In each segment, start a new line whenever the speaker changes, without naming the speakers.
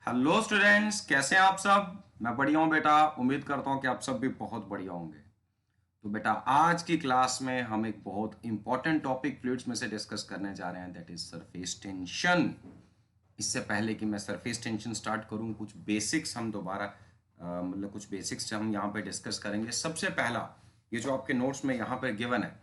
Hello students, कैसे हैं आप सब। मैं बढ़िया हूं बेटा। उम्मीद करता हूं कि आप सब भी बहुत बढ़िया होंगे। तो बेटा, आज की क्लास में हम एक बहुत इंपॉर्टेंट टॉपिक फ्लूइड्स में से डिस्कस करने जा रहे हैं, दैट इज सरफेस टेंशन। इससे पहले कि मैं सरफेस टेंशन स्टार्ट करूं, कुछ बेसिक्स हम दोबारा मतलब कुछ बेसिक्स हम यहाँ पे डिस्कस करेंगे। सबसे पहला, ये जो आपके नोट्स में यहाँ पे गिवन है,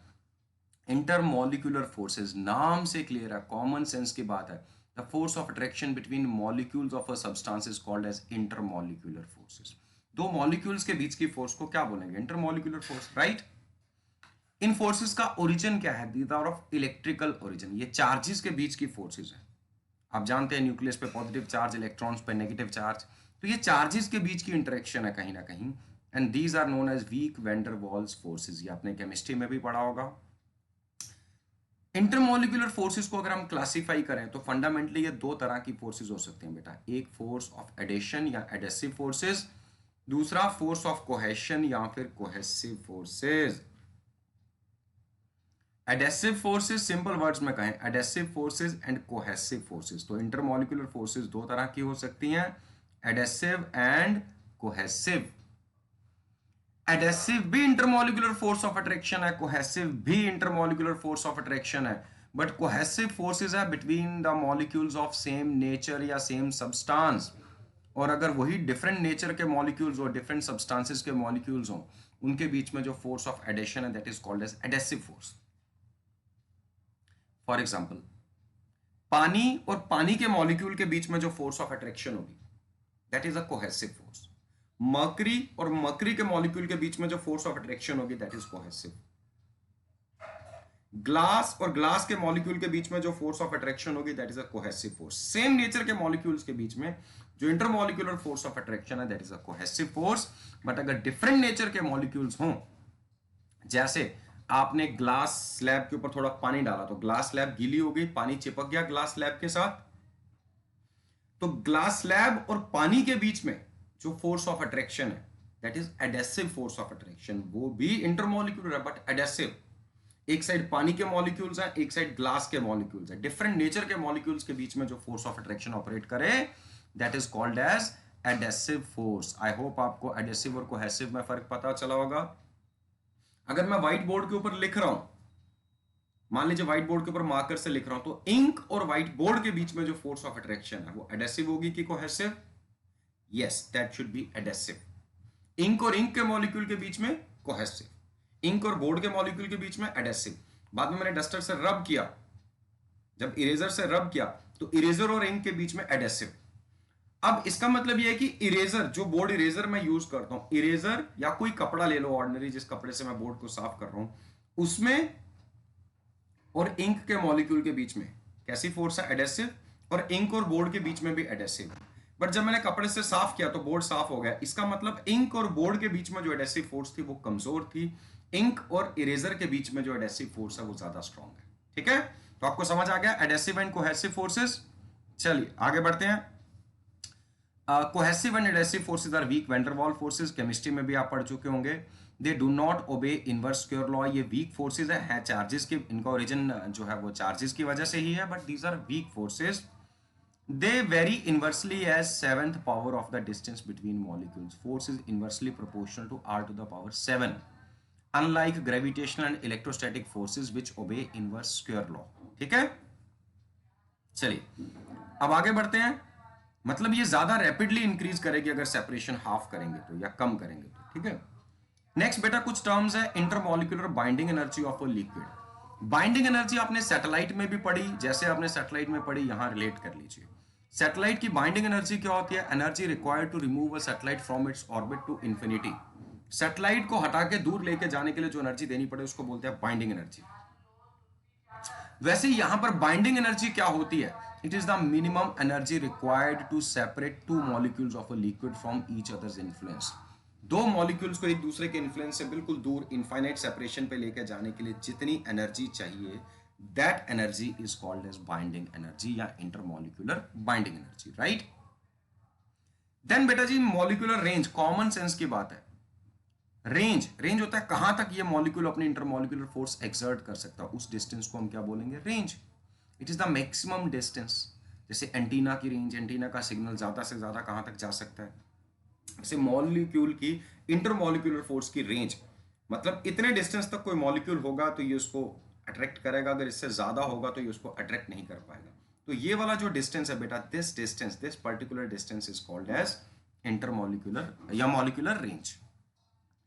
इंटरमॉलिक्यूलर फोर्सेस, नाम से क्लियर है, कॉमन सेंस की बात है। The force of attraction between molecules of a substance is called as intermolecular forces. दो मॉलिक्यूल्स के बीच की फोर्स को क्या बोलेंगे? Intermolecular force, right. इन फोर्सेस का ओरिजिन क्या है? These are of electrical origin. ये चार्जेस के बीच की फोर्सेस हैं। आप जानते हैं न्यूक्लियस पे पॉजिटिव चार्ज, इलेक्ट्रॉन्स पे नेगेटिव चार्ज। तो ये चार्जेस के बीच की इंटरेक्शन है कहीं ना कहीं, and these are known as weak van der Waals forces. ये आपने केमिस्ट्री में भी पढ़ा होगा। इंटरमॉलिक्यूलर फोर्सेस को अगर हम क्लासिफाई करें तो फंडामेंटली ये दो तरह की फोर्सेस हो सकती हैं बेटा। एक फोर्स ऑफ एडेशन या एडेसिव फोर्सेस, दूसरा फोर्स ऑफ कोहेशन या फिर cohesive forces. Adhesive forces, simple words में कहें, adhesive forces and cohesive forces. तो इंटरमॉलिक्यूलर फोर्सेस दो तरह की हो सकती हैं, एडेसिव एंड कोहेसिव। एडेसिव भी इंटरमॉलिक्यूलर फोर्स ऑफ अट्रैक्शन है, कोहेसिव भी इंटरमॉलिक्यूलर फोर्स ऑफ अट्रैक्शन है। बट कोहेसिव फोर्सेस है between the molecules of same nature या सेम सब्सटेंस। और अगर वही डिफरेंट नेचर के मॉलिक्यूल्स और डिफरेंट सब्सटेंसेस के मॉलिक्यूल्स हों, उनके बीच में जो फोर्स ऑफ एडेशन है, that is called as adhesive force. For example, पानी और पानी के मॉलिक्यूल के बीच में जो फोर्स ऑफ अट्रैक्शन होगी, that is a cohesive force. Mercury और मर्करी के मॉलिक्यूल के बीच में जो फोर्स ऑफ अट्रैक्शन होगी, दैट इज कोहेसिव। ग्लास और ग्लास के मॉलिक्यूल के बीच में जो फोर्स ऑफ अट्रैक्शन होगी, that is a cohesive force. Same nature के मॉलिक्यूल्स के बीच में जो इंटरमॉलिक्यूलर फोर्स ऑफ अट्रैक्शन है, that is a cohesive force. But अगर डिफरेंट नेचर के मॉलिक्यूल्स हों, जैसे आपने ग्लास स्लैब के ऊपर थोड़ा पानी डाला तो ग्लास स्लैब गीली हो गई, पानी चिपक गया ग्लास स्लैब के साथ, तो ग्लास स्लैब और पानी के बीच में जो फोर्स ऑफ अट्रैक्शन है, that is adhesive force of attraction. वो भी इंटरमॉलिक्यूलर है बट एडेसिव। एक साइड पानी के मॉलिक्यूल्स हैं, एक साइड ग्लास के मॉलिक्यूल्स हैं। डिफरेंट नेचर के मॉलिक्यूल्स के बीच में जो फोर्स ऑफ अट्रैक्शन ऑपरेट करे, that is called as adhesive force. I hope आपको एडेसिव और कोहेसिव में फर्क पता चला होगा। अगर मैं व्हाइट बोर्ड के ऊपर लिख रहा हूं, मान लीजिए व्हाइट बोर्ड के ऊपर मार्कर से लिख रहा हूं, तो इंक और व्हाइट बोर्ड के बीच में जो फोर्स ऑफ अट्रैक्शन है, वो एडेसिव होगी कि cohesive? Yes, that should be adhesive. Ink और इंक के मॉलिक्यूल के बीच में कोहेसिव, इंक और बोर्ड के मॉलिक्यूल के बीच में एडेसिव। बाद में मैंने डस्टर से रब किया, जब इरेजर से रब किया तो इरेजर और इंक के बीच में एडेसिव। अब इसका मतलब यह है कि इरेजर, जो बोर्ड इरेजर मैं यूज करता हूं, इरेजर या कोई कपड़ा ले लो ऑर्डिनरी, जिस कपड़े से मैं बोर्ड को साफ कर रहा हूं, उसमें और इंक के मॉलिक्यूल के बीच में कैसी फोर्स है? एडेसिव। और इंक और बोर्ड के बीच में भी एडेसिव। बट जब मैंने कपड़े से साफ किया तो बोर्ड साफ हो गया। इसका मतलब इंक और बोर्ड के बीच में जो एडेसिव फोर्स थी वो कमजोर थी, इंक और इरेजर के बीच में जो एडेसिव फोर्स है वो ज्यादा स्ट्रॉन्ग है। ठीक है, तो आपको समझ आ गया एडेसिव एंड कोहेसिव फोर्सेस। चलिए आगे बढ़ते हैं। Cohesive and adhesive forces are weak van der Waal forces. Chemistry में भी आप पढ़ चुके होंगे। They do not obey inverse square law. ये वीक फोर्सेस है चार्जेस के, इनका ओरिजिन जो है वो चार्जेस की वजह से ही है, but these are weak forces. They vary inversely as seventh power of the distance between molecules. Force is inversely proportional to r to the power 7. Unlike gravitational and electrostatic forces which obey inverse square law. ठीक है, चलिए अब आगे बढ़ते हैं। मतलब ये ज्यादा रैपिडली इंक्रीज करेगी अगर सेपरेशन हाफ करेंगे तो, या कम करेंगे तो। ठीक है, नेक्स्ट बेटा कुछ टर्म्स है। Intermolecular binding energy of a liquid. Binding energy आपने सैटेलाइट में भी पढ़ी, जैसे आपने सैटेलाइट में पढ़ी यहां रिलेट कर लीजिए। सैटेलाइट की बाइंडिंग एनर्जी क्या होती है? Energy required to remove a satellite from its orbit to infinity. Satellite को हटा के दूर लेके जाने के लिए जो एनर्जी देनी पड़े उसको बोलते हैं बाइंडिंग एनर्जी। वैसे यहां पर बाइंडिंग एनर्जी क्या होती है? It is the minimum energy required to separate two molecules of a liquid from each others influence. दो मॉलिक्यूल्स को एक दूसरे के इन्फ्लुएंस से बिल्कुल दूर इनफाइनाइट सेपरेशन पे लेकर जाने के लिए जितनी एनर्जी चाहिए, that energy is called as binding energy या intermolecular binding energy, right. Then बेटा जी मॉलिक्यूलर रेंज, कॉमन सेंस की बात है। रेंज, रेंज होता है कहां तक ये मॉलिक्यूल अपनी इंटरमॉलिक्यूलर फोर्स एक्सर्ट कर सकता है, उस डिस्टेंस को हम क्या बोलेंगे? Range. It is the maximum distance जैसे एंटीना की रेंज, एंटीना का सिग्नल ज़्यादा से ज़्यादा कहाँ तक जा सकता है। जैसे मॉलिक्यूल की इंटरमॉलिक्यूलर फोर्स की रेंज, मतलब इतने डिस्टेंस तक कोई मॉलिक्यूल होगा तो ये उसको अट्रैक्ट करेगा, अगर इससे ज़्यादा होगा तो ये उसको अट्रैक्ट नहीं कर पाएगा। तो ये वाला जो डिस्टेंस है बेटा, this distance, this particular distance is called as intermolecular या मॉलिक्यूलर रेंज।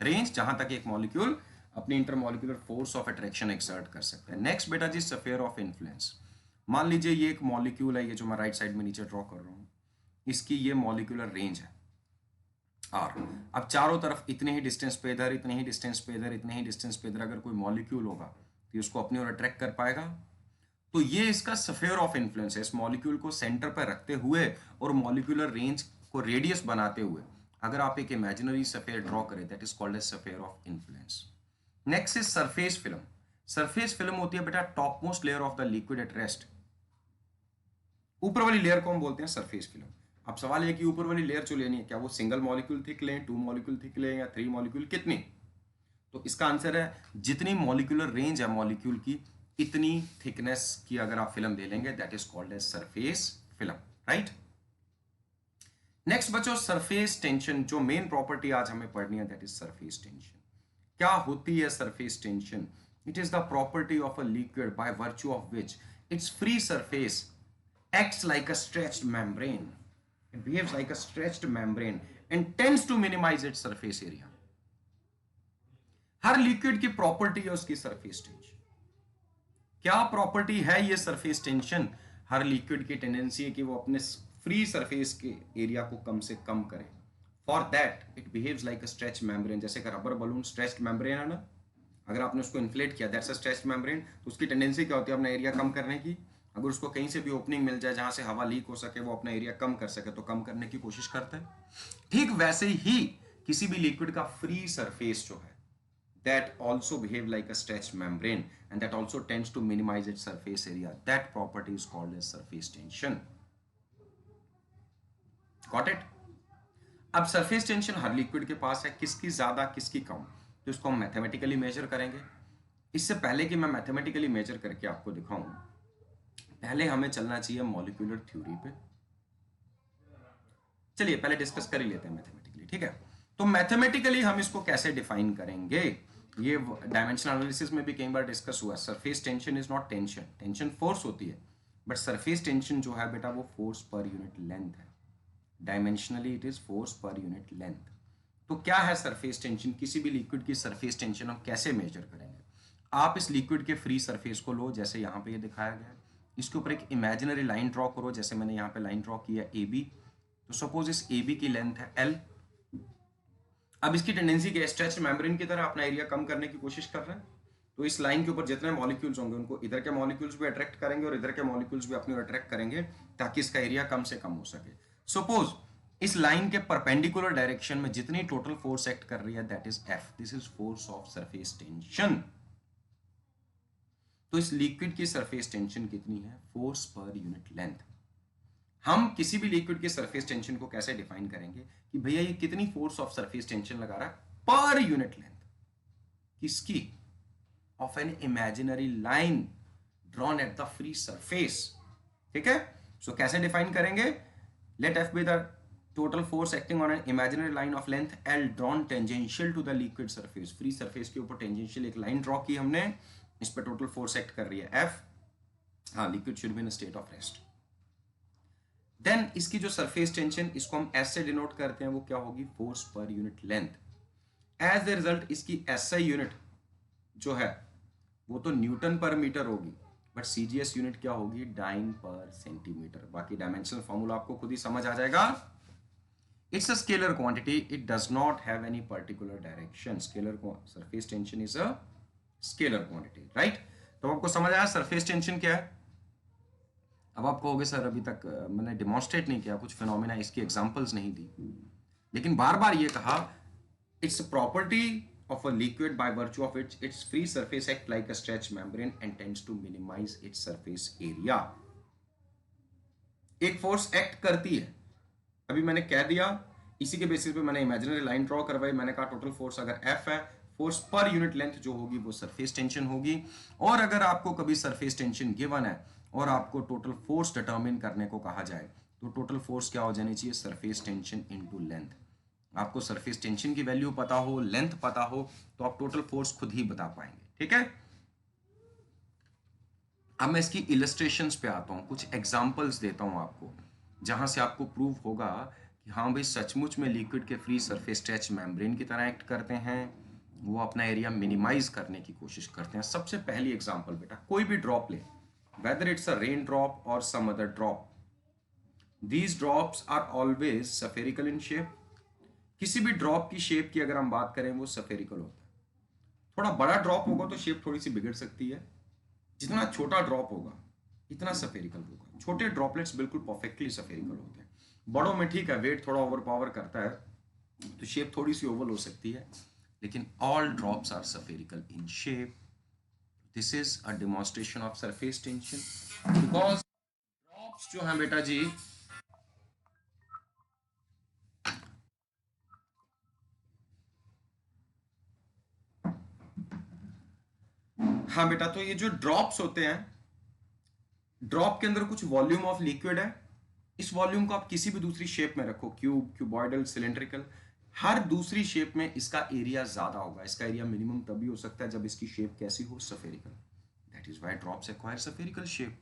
रेंज जहां तक एक मॉलिक्यूल अपनी intermolecular force of attraction exert कर सकता है। नेक्स्ट बेटा जी, स्फीयर ऑफ इन्फ्लुएंस। मान लीजिए ये एक मॉलिक्यूल है, ये जो मैं राइट साइड में नीचे ड्रॉ कर रहा हूँ, इसकी ये मॉलिक्यूलर रेंज है और अब चारों तरफ इतने ही डिस्टेंस पे इधर, इतने ही डिस्टेंस पे इधर, इतने ही डिस्टेंस पे इधर अगर कोई मॉलिक्यूल होगा तो उसको अपनी ओर अट्रैक्ट कर पाएगा। तो ये इसका स्फीयर ऑफ इन्फ्लुएंस है, इस मॉलिक्यूल को सेंटर पर रखते हुए और मॉलिक्यूलर रेंज को रेडियस बनाते हुए अगर आप एक इमेजिनरी स्फीयर ड्रॉ करें, that is called as sphere of influence. Next is surface film. Surface film होती है बेटा top most layer of the liquid at rest. ऊपर वाली लेयर को हम बोलते हैं सरफेस फिल्म। अब सवाल है कि ऊपर वाली लेयर जो लेनी है, क्या वो सिंगल मॉलिक्यूल थिक लें, 2 मॉलिक्यूल थिक लें या 3 मॉलिक्यूल, कितनी? तो इसका आंसर है जितनी मॉलिक्यूलर रेंज है मॉलिक्यूल की, इतनी थिकनेस की अगर आप फिल्म दे लेंगे, that is called as surface film, right. Next बच्चों, सरफेस टेंशन, जो मेन प्रॉपर्टी आज हमें पढ़नी है, दैट इज सरफेस टेंशन। क्या होती है surface tension? It is the property of a liquid bye virtue of which it's free surface acts like a stretched membrane. It behaves like a stretched membrane and tends to minimize its surface area. Her liquid की property है उसकी surface tension. क्या property है ये surface tension? हर liquid की tendency है कि वो अपने फ्री सरफेस के एरिया को कम से कम करे। For that it behaves like a stretch membrane. जैसे कि रबर बलून स्ट्रेच्ड मेम्ब्रेन है ना, अगर आपने उसको इन्फ्लेट किया, दैट्स अ स्ट्रेच्ड मेम्ब्रेन, तो उसकी टेंडेंसी क्या होती है अपना एरिया कम करने की। अगर उसको कहीं से भी ओपनिंग मिल जाए जहां से हवा लीक हो सके, वो अपना एरिया कम कर सके, तो कम करने की कोशिश करता है। ठीक वैसे ही किसी भी लिक्विड का फ्री सरफेस जो है, that also behave like a stretched membrane and that also tends to minimize its surface area. That property is called as surface tension. Got it? अब सरफेस टेंशन हर लिक्विड के पास है, किसकी ज्यादा किसकी कम, तो इसको हम मैथमेटिकली मेजर करेंगे। इससे पहले कि मैं मैथमेटिकली मेजर करके आपको दिखाऊं, पहले हमें चलना चाहिए मॉलिक्यूलर थ्योरी पे। चलिए पहले डिस्कस कर ही लेते हैं मैथमेटिकली, ठीक है। तो मैथमेटिकली हम इसको कैसे डिफाइन करेंगे, ये डायमेंशनल एनालिसिस में भी कई बार डिस्कस हुआ। Surface tension is not tension, tension force होती है, बट सरफेस टेंशन जो है बेटा वो फोर्स पर यूनिट लेंथ है। Dimensionally it is force per unit length. तो क्या है सरफेस टेंशन? किसी भी लिक्विड की सरफेस टेंशन हम कैसे मेजर करेंगे? आप इस लिक्विड के फ्री सरफेस को लो, जैसे यहाँ पे ये दिखाया गया है, इसके ऊपर एक इमेजिनरी लाइन ड्रॉ करो, जैसे मैंने यहाँ पे लाइन ड्रॉ किया ए बी। तो सपोज इस ए बी की लेंथ है एल। अब इसकी टेंडेंसी क्या है? स्ट्रेच्ड मेम्ब्रेन की तरह अपना एरिया कम करने की कोशिश कर रहा है। तो इस लाइन के ऊपर जितने मॉलिक्यूल्स होंगे उनको इधर के मॉलिक्यूल्स भी अट्रैक्ट करेंगे और इधर के मॉलिक्यूल्स भी अपनी ओर अट्रैक्ट करेंगे, ताकि इसका एरिया कम से कम हो सके। सपोज इस लाइन के परपेंडिकुलर डायरेक्शन में जितनी टोटल फोर्स एक्ट कर रही है, that is F. This is force of surface tension. तो इस लिक्विड की सरफेस टेंशन कितनी है? Force per unit length. हम किसी भी लिक्विड की सरफेस टेंशन को कैसे डिफाइन करेंगे कि भैया ये कितनी फोर्स ऑफ सरफेस टेंशन लगा रहा है पर यूनिट लेंथ, किसकी? Of an imaginary line drawn at the free surface, ठीक है। सो कैसे डिफाइन करेंगे? Let F be the total force acting on an imaginary line of length L drawn tangential to the liquid surface. Free surface के ऊपर tangential एक line draw की हमने, इस पर टोटल फोर्स एक्ट कर रही है एफ। हाँ, liquid should be in state of rest. Then इसकी जो सरफेस टेंशन, इसको हम एस से डिनोट करते हैं, वो क्या होगी? Force per unit length. As the result इसकी एसआई यूनिट जो है वो तो न्यूटन पर मीटर होगी, बट सीजीएस यूनिट क्या होगी? डाइन पर सेंटीमीटर। बाकी डायमेंशनल फॉर्मूला आपको खुद ही समझ आ जाएगा। It's a scalar quantity, it does not have any particular direction. Scalar surface tension is a scalar quantity, right. तो आपको समझ आया सरफेस टेंशन क्या है। अब आप कहोगे सर अभी तक मैंने डिमॉन्स्ट्रेट नहीं किया, कुछ फिनोमिना, इसकी एग्जांपल्स नहीं दी, लेकिन बार बार ये कहा it's a property of a liquid by virtue of its free surface act like a stretched membrane and tends to minimize its surface area. एक फोर्स एक्ट करती है, अभी मैंने कह दिया, इसी के बेसिस पे मैंने इमेजिनरी लाइन ड्रॉ करवाई। मैंने कहा टोटल फोर्स अगर F है, फोर्स पर यूनिट लेंथ जो होगी वो सरफेस टेंशन होगी। और अगर आपको कभी सरफेस टेंशन गिवन है और आपको टोटल फोर्स डिटरमिन करने को कहा जाए तो टोटल फोर्स क्या हो जानी चाहिए, सरफेस टेंशन इनटू लेंथ। आपको सरफेस टेंशन की वैल्यू पता हो, लेंथ पता हो, तो आप टोटल फोर्स खुद ही बता पाएंगे। ठीक है, अब मैं इसकी इलस्ट्रेशंस पे आता हूँ, कुछ एग्जांपल्स देता हूँ आपको, जहां से आपको प्रूव होगा कि हाँ भाई सचमुच में लिक्विड के फ्री सरफेस स्ट्रेच मेम्ब्रेन की तरह एक्ट करते हैं, वो अपना एरिया मिनिमाइज करने की कोशिश करते हैं। सबसे पहली एग्जांपल बेटा, कोई भी ड्रॉप ले, whether it's a rain drop और some other drop, these drops are always spherical in shape. किसी भी ड्रॉप की शेप की अगर हम बात करें वो सफेरिकल होता है। थोड़ा बड़ा ड्रॉप होगा तो शेप थोड़ी सी बिगड़ सकती है, जितना छोटा ड्रॉप होगा इतना सफेरिकल होगा। छोटे ड्रॉपलेट्स बिल्कुल परफेक्टली सफेरिकल होते हैं, बड़ों में ठीक है वेट थोड़ा ओवर पावर करता है तो शेप थोड़ी सी ओवल हो सकती है, लेकिन all drops are spherical in shape. This is a demonstration of surface tension because drops जो हैं बेटा जी, हाँ बेटा, तो ये जो ड्रॉप्स होते हैं, ड्रॉप के अंदर कुछ वॉल्यूम ऑफ लिक्विड है, इस वॉल्यूम को आप किसी भी दूसरी शेप में रखो, क्यूब, क्यूबॉइडल, सिलेंड्रिकल, हर दूसरी शेप में इसका एरिया ज्यादा होगा। इसका एरिया मिनिमम तभी हो सकता है जब इसकी शेप कैसी हो, spherical. That is why drops acquire spherical shape,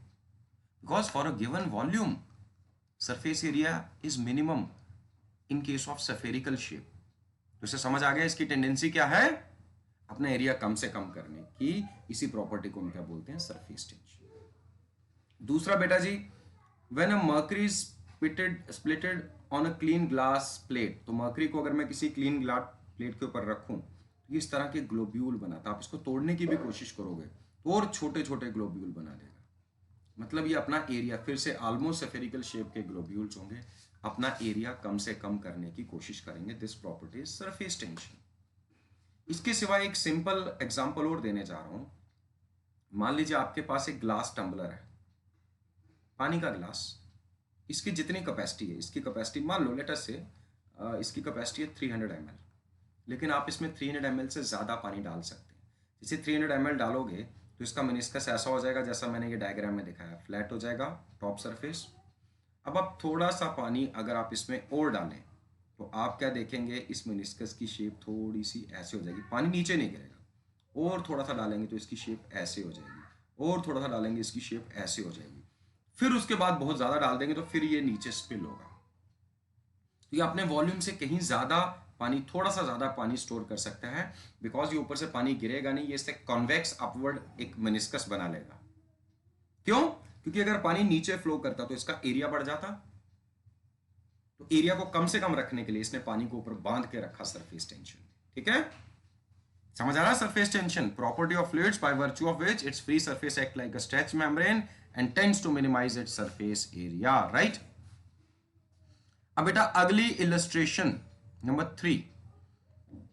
because for a given volume surface area is minimum in case of spherical shape. तो इसे समझ आ गया इसकी टेंडेंसी क्या है, अपना एरिया कम से कम करने की। इसी प्रॉपर्टी को हम क्या बोलते हैं, सरफेस टेंशन। दूसरा बेटा जी, when a mercury splitted on a clean glass plate, तो मर्करी को अगर मैं किसी क्लीन ग्लास प्लेट के ऊपर रखूं तो इस तरह के ग्लोब्यूल बनाता, आप इसको तोड़ने की भी कोशिश करोगे तो और छोटे छोटे ग्लोब्यूल बना देगा। मतलब ये अपना एरिया, फिर से ऑलमोस्ट स्फेरिकल शेप के ग्लोब्यूल्स होंगे, अपना एरिया कम से कम करने की कोशिश करेंगे। This property is surface tension. इसके सिवा एक सिंपल एग्जांपल और देने जा रहा हूं। मान लीजिए आपके पास एक ग्लास टम्बलर है, पानी का ग्लास, इसकी जितनी कैपेसिटी है, इसकी कैपेसिटी मान लो लेट अस से इसकी कैपेसिटी है 300 ml, लेकिन आप इसमें 300 ml से ज़्यादा पानी डाल सकते हैं। जैसे 300 ml डालोगे तो इसका मेनिस्कस ऐसा हो जाएगा जैसा मैंने ये डायग्राम में दिखाया, फ्लैट हो जाएगा टॉप सरफेस। अब आप थोड़ा सा पानी अगर आप इसमें और डालें तो आप क्या देखेंगे, इस मेनिस्कस की शेप थोड़ी सी ऐसे हो जाएगी, पानी नीचे नहीं गिरेगा। और थोड़ा सा डालेंगे तो इसकी शेप ऐसे हो जाएगी, और थोड़ा सा डालेंगे इसकी शेप ऐसे हो जाएगी। फिर उसके बाद बहुत ज़्यादा डाल देंगे तो फिर ये नीचे स्पिल होगा। तो ये अपने वॉल्यूम से कहीं ज़्यादा पानी, थोड़ा सा ज़्यादा पानी स्टोर कर सकता है, बिकॉज ये ऊपर से पानी गिरेगा नहीं, ये इससे कॉन्वेक्स अपवर्ड एक मेनिस्कस बना लेगा। क्यों? क्योंकि अगर पानी नीचे फ्लो करता तो इसका एरिया बढ़ जाता, तो एरिया को कम से कम रखने के लिए इसने पानी को ऊपर बांध के रखा सरफेस टेंशन। ठीक है, समझ आ रहा है? Surface tension property of fluids by virtue of which its free surface act like a stretch membrane and tends to minimize its surface area, right? अब बेटा अगली इलस्ट्रेशन नंबर 3,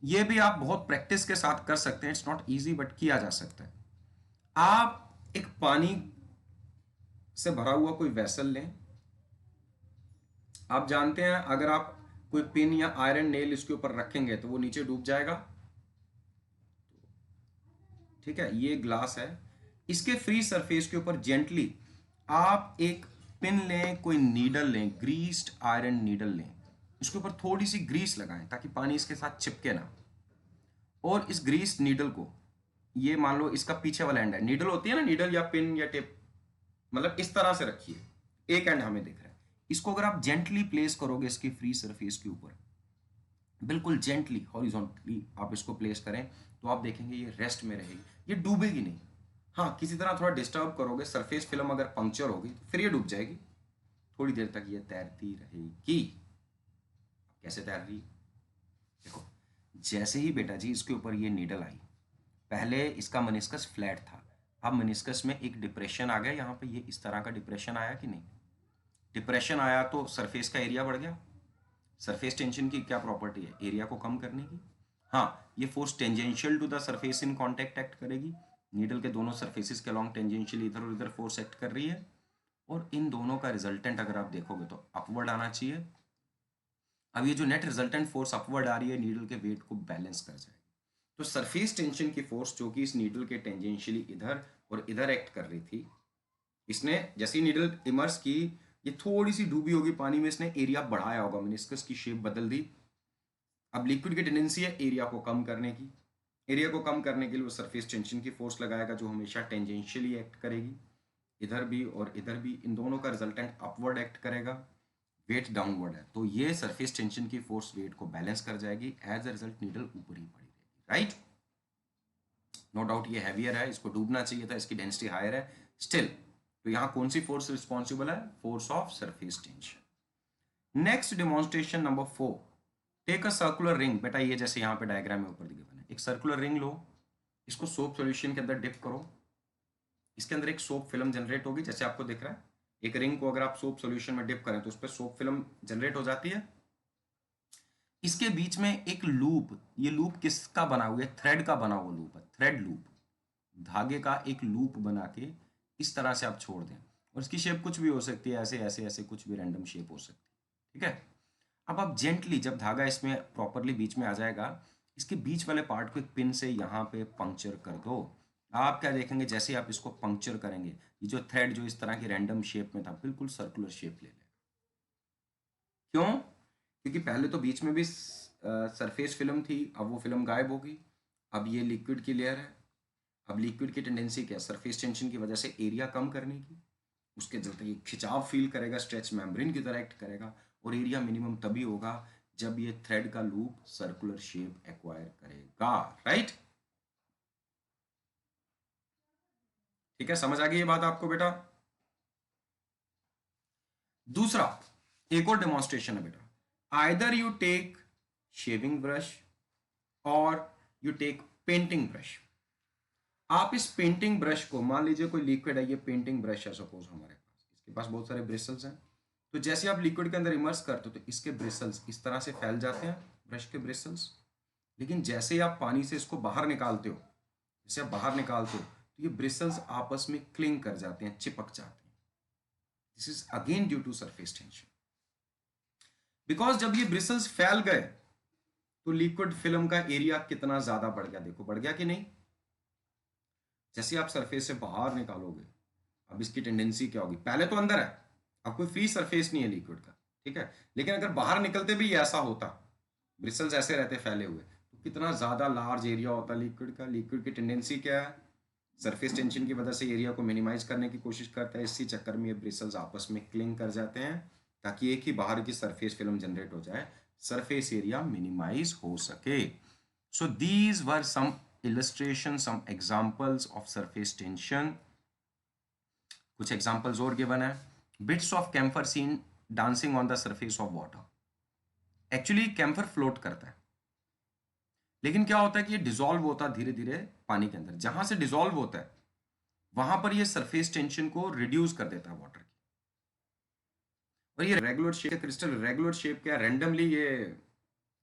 ये भी आप बहुत प्रैक्टिस के साथ कर सकते हैं, इट्स नॉट इजी बट किया जा सकता है। आप एक पानी से भरा हुआ कोई वेसल लें, आप जानते हैं अगर आप कोई पिन या आयरन नेल इसके ऊपर रखेंगे तो वो नीचे डूब जाएगा। ठीक है, ये ग्लास है, इसके फ्री सरफेस के ऊपर जेंटली आप एक पिन लें, कोई नीडल लें, ग्रीस्ड आयरन नीडल लें, इसके ऊपर थोड़ी सी ग्रीस लगाएं ताकि पानी इसके साथ चिपके ना। और इस ग्रीस नीडल को, ये मान लो इसका पीछे वाला एंड है, नीडल होती है ना, नीडल या पिन या टेप, मतलब इस तरह से रखिए, एक एंड हमें दिख रहा है। इसको अगर आप जेंटली प्लेस करोगे इसकी फ्री सरफेस के ऊपर, बिल्कुल जेंटली हॉरिजॉन्टली आप इसको प्लेस करें, तो आप देखेंगे ये रेस्ट में रहेगी, ये डूबेगी नहीं। हाँ, किसी तरह थोड़ा डिस्टर्ब करोगे, सरफेस फिल्म अगर पंक्चर होगी तो फिर ये डूब जाएगी। थोड़ी देर तक ये तैरती रहेगी। कैसे तैर रही, देखो, जैसे ही बेटा जी इसके ऊपर ये नीडल आई, पहले इसका मेनिस्कस फ्लैट था, अब मेनिस्कस में एक डिप्रेशन आ गया, यहाँ पे ये इस तरह का डिप्रेशन आया कि नहीं? डिप्रेशन आया तो सरफेस का एरिया बढ़ गया। सरफेस टेंशन की क्या प्रॉपर्टी है, एरिया को कम करने की। हाँ, ये force tangential to the surface in contact act करेगी, नीडल के दोनों सरफेसेस के अलॉन्ग टेंजेंशियल इधर और इधर फोर्स एक्ट कर रही है, और इन दोनों का रिजल्टेंट अगर आप देखोगे तो अपवर्ड आना चाहिए। अब ये जो नेट रिजल्टेंट फोर्स अपवर्ड आ रही है नीडल के वेट को बैलेंस कर जाएगी। तो सरफेस टेंशन की फोर्स जो कि इस नीडल के टेंजेंशियली इधर और इधर एक्ट कर रही थी, इसने जैसी नीडल इमर्स की, ये थोड़ी सी डूबी होगी पानी में, इसने एरिया बढ़ाया होगा, मेनिस्कस की शेप बदल दी। अब लिक्विड की टेंडेंसी है एरिया को कम करने की, एरिया को कम करने के लिए वो सरफेस टेंशन की फोर्स लगाएगा जो हमेशा टेंजेंशियली एक्ट करेगी, इधर भी और इधर भी, इन दोनों का रिजल्टेंट अपवर्ड एक्ट करेगा, वेट डाउनवर्ड है, तो ये सरफेस टेंशन की फोर्स वेट को बैलेंस कर जाएगी, एज अ रिजल्ट नीडल ऊपर ही पड़ी रहेगी, राइट। नो डाउट ये हैवियर है, इसको डूबना चाहिए था, इसकी डेंसिटी हायर है स्टिल। तो यहां कौन सी फोर्स रिस्पॉन्सिबल है? Force of surface tension. Next demonstration number 4, take a circular ring. बेटा ये जैसे यहाँ पे डायग्राम में ऊपर दिखे, एक सर्कुलर रिंग लो, इसको सोप सॉल्यूशन के अंदर डिप करो, इसके अंदर एक सोप फिल्म जनरेट होगी, जैसे आपको दिख रहा है। एक रिंग को अगर आप सोप सॉल्यूशन में डिप करें तो उस पर सोप फिल्म जनरेट हो जाती है। इसके बीच में एक लूप, ये लूप किसका बना हुआ है? थ्रेड का बना हुआ लूप है, थ्रेड लूप, धागे का एक लूप बना के इस तरह से आप छोड़ दें, और इसकी शेप कुछ भी हो सकती है, ऐसे ऐसे ऐसे कुछ भी रैंडम शेप हो सकती है, ठीक है। अब आप जेंटली, जब धागा इसमें प्रॉपरली बीच में आ जाएगा, इसके बीच वाले पार्ट को एक पिन से यहाँ पे पंक्चर कर दो। आप क्या देखेंगे, जैसे आप इसको पंक्चर करेंगे, ये जो थ्रेड जो इस तरह की रैंडम शेप में था, बिल्कुल सर्कुलर शेप ले लेगा। क्यों? क्योंकि पहले तो बीच में भी सरफेस फिल्म थी, अब वो फिल्म गायब होगी, अब ये लिक्विड की लेयर है। अब लिक्विड की टेंडेंसी क्या है? सरफेस टेंशन की वजह से एरिया कम करने की, उसके चलते ये खिंचाव फील करेगा, स्ट्रेच मेम्ब्रेन की तरह एक्ट करेगा, और एरिया मिनिमम तभी होगा जब ये थ्रेड का लूप सर्कुलर शेप एक्वायर करेगा, राइट। ठीक है, समझ आ गई ये बात आपको बेटा? दूसरा, एक और डेमोन्स्ट्रेशन है बेटा, either you take shaving brush और यू टेक पेंटिंग ब्रश। आप इस पेंटिंग ब्रश को, मान लीजिए कोई लिक्विड है, ये पेंटिंग ब्रश है सपोज हमारे पास, इसके पास बहुत सारे ब्रिसल्स हैं, तो जैसे आप लिक्विड के अंदर इमर्स करते हो तो इसके ब्रिसल्स इस तरह से फैल जाते हैं, ब्रश के ब्रिसल्स। लेकिन जैसे ही आप पानी से इसको बाहर निकालते हो, जैसे आप बाहर निकालते हो, तो ये ब्रिसल्स आपस में क्लिंग कर जाते हैं, चिपक जाते हैं। This is again due to surface tension. Because जब ये ब्रिसल्स फैल गए तो लिक्विड फिल्म का एरिया कितना ज्यादा बढ़ गया, देखो बढ़ गया कि नहीं। जैसे आप सरफेस से बाहर निकालोगे, अब इसकी टेंडेंसी क्या होगी? पहले तो अंदर है, अब कोई फ्री सरफेस नहीं है लिक्विड का, ठीक है, लेकिन अगर बाहर निकलते भी ऐसा होता, ब्रिसल्स ऐसे रहते फैले हुए, तो कितना ज्यादा लार्ज एरिया होता लिक्विड का। लिक्विड की टेंडेंसी क्या है? सरफेस टेंशन की वजह से एरिया को मिनिमाइज करने की कोशिश करता है, इसी चक्कर में ये ब्रिसल्स आपस में क्लिंग कर जाते हैं ताकि एक ही बाहर की सरफेस फिल्म जनरेट हो जाए, सरफेस एरिया मिनिमाइज हो सके। So these were some illustration, some examples of surface tension. कुछ एग्जांपल्स और गिवन है। Bits of camphor seen dancing on the surface of water. Actually camphor float करता है, लेकिन क्या होता है कि ये डिसॉल्व होता है धीरे धीरे पानी के अंदर, जहां से डिसॉल्व होता है वहां पर ये सरफेस टेंशन को रिड्यूस कर देता है वाटर की। और ये regular shape crystal, regular shape क्या, रैंडमली ये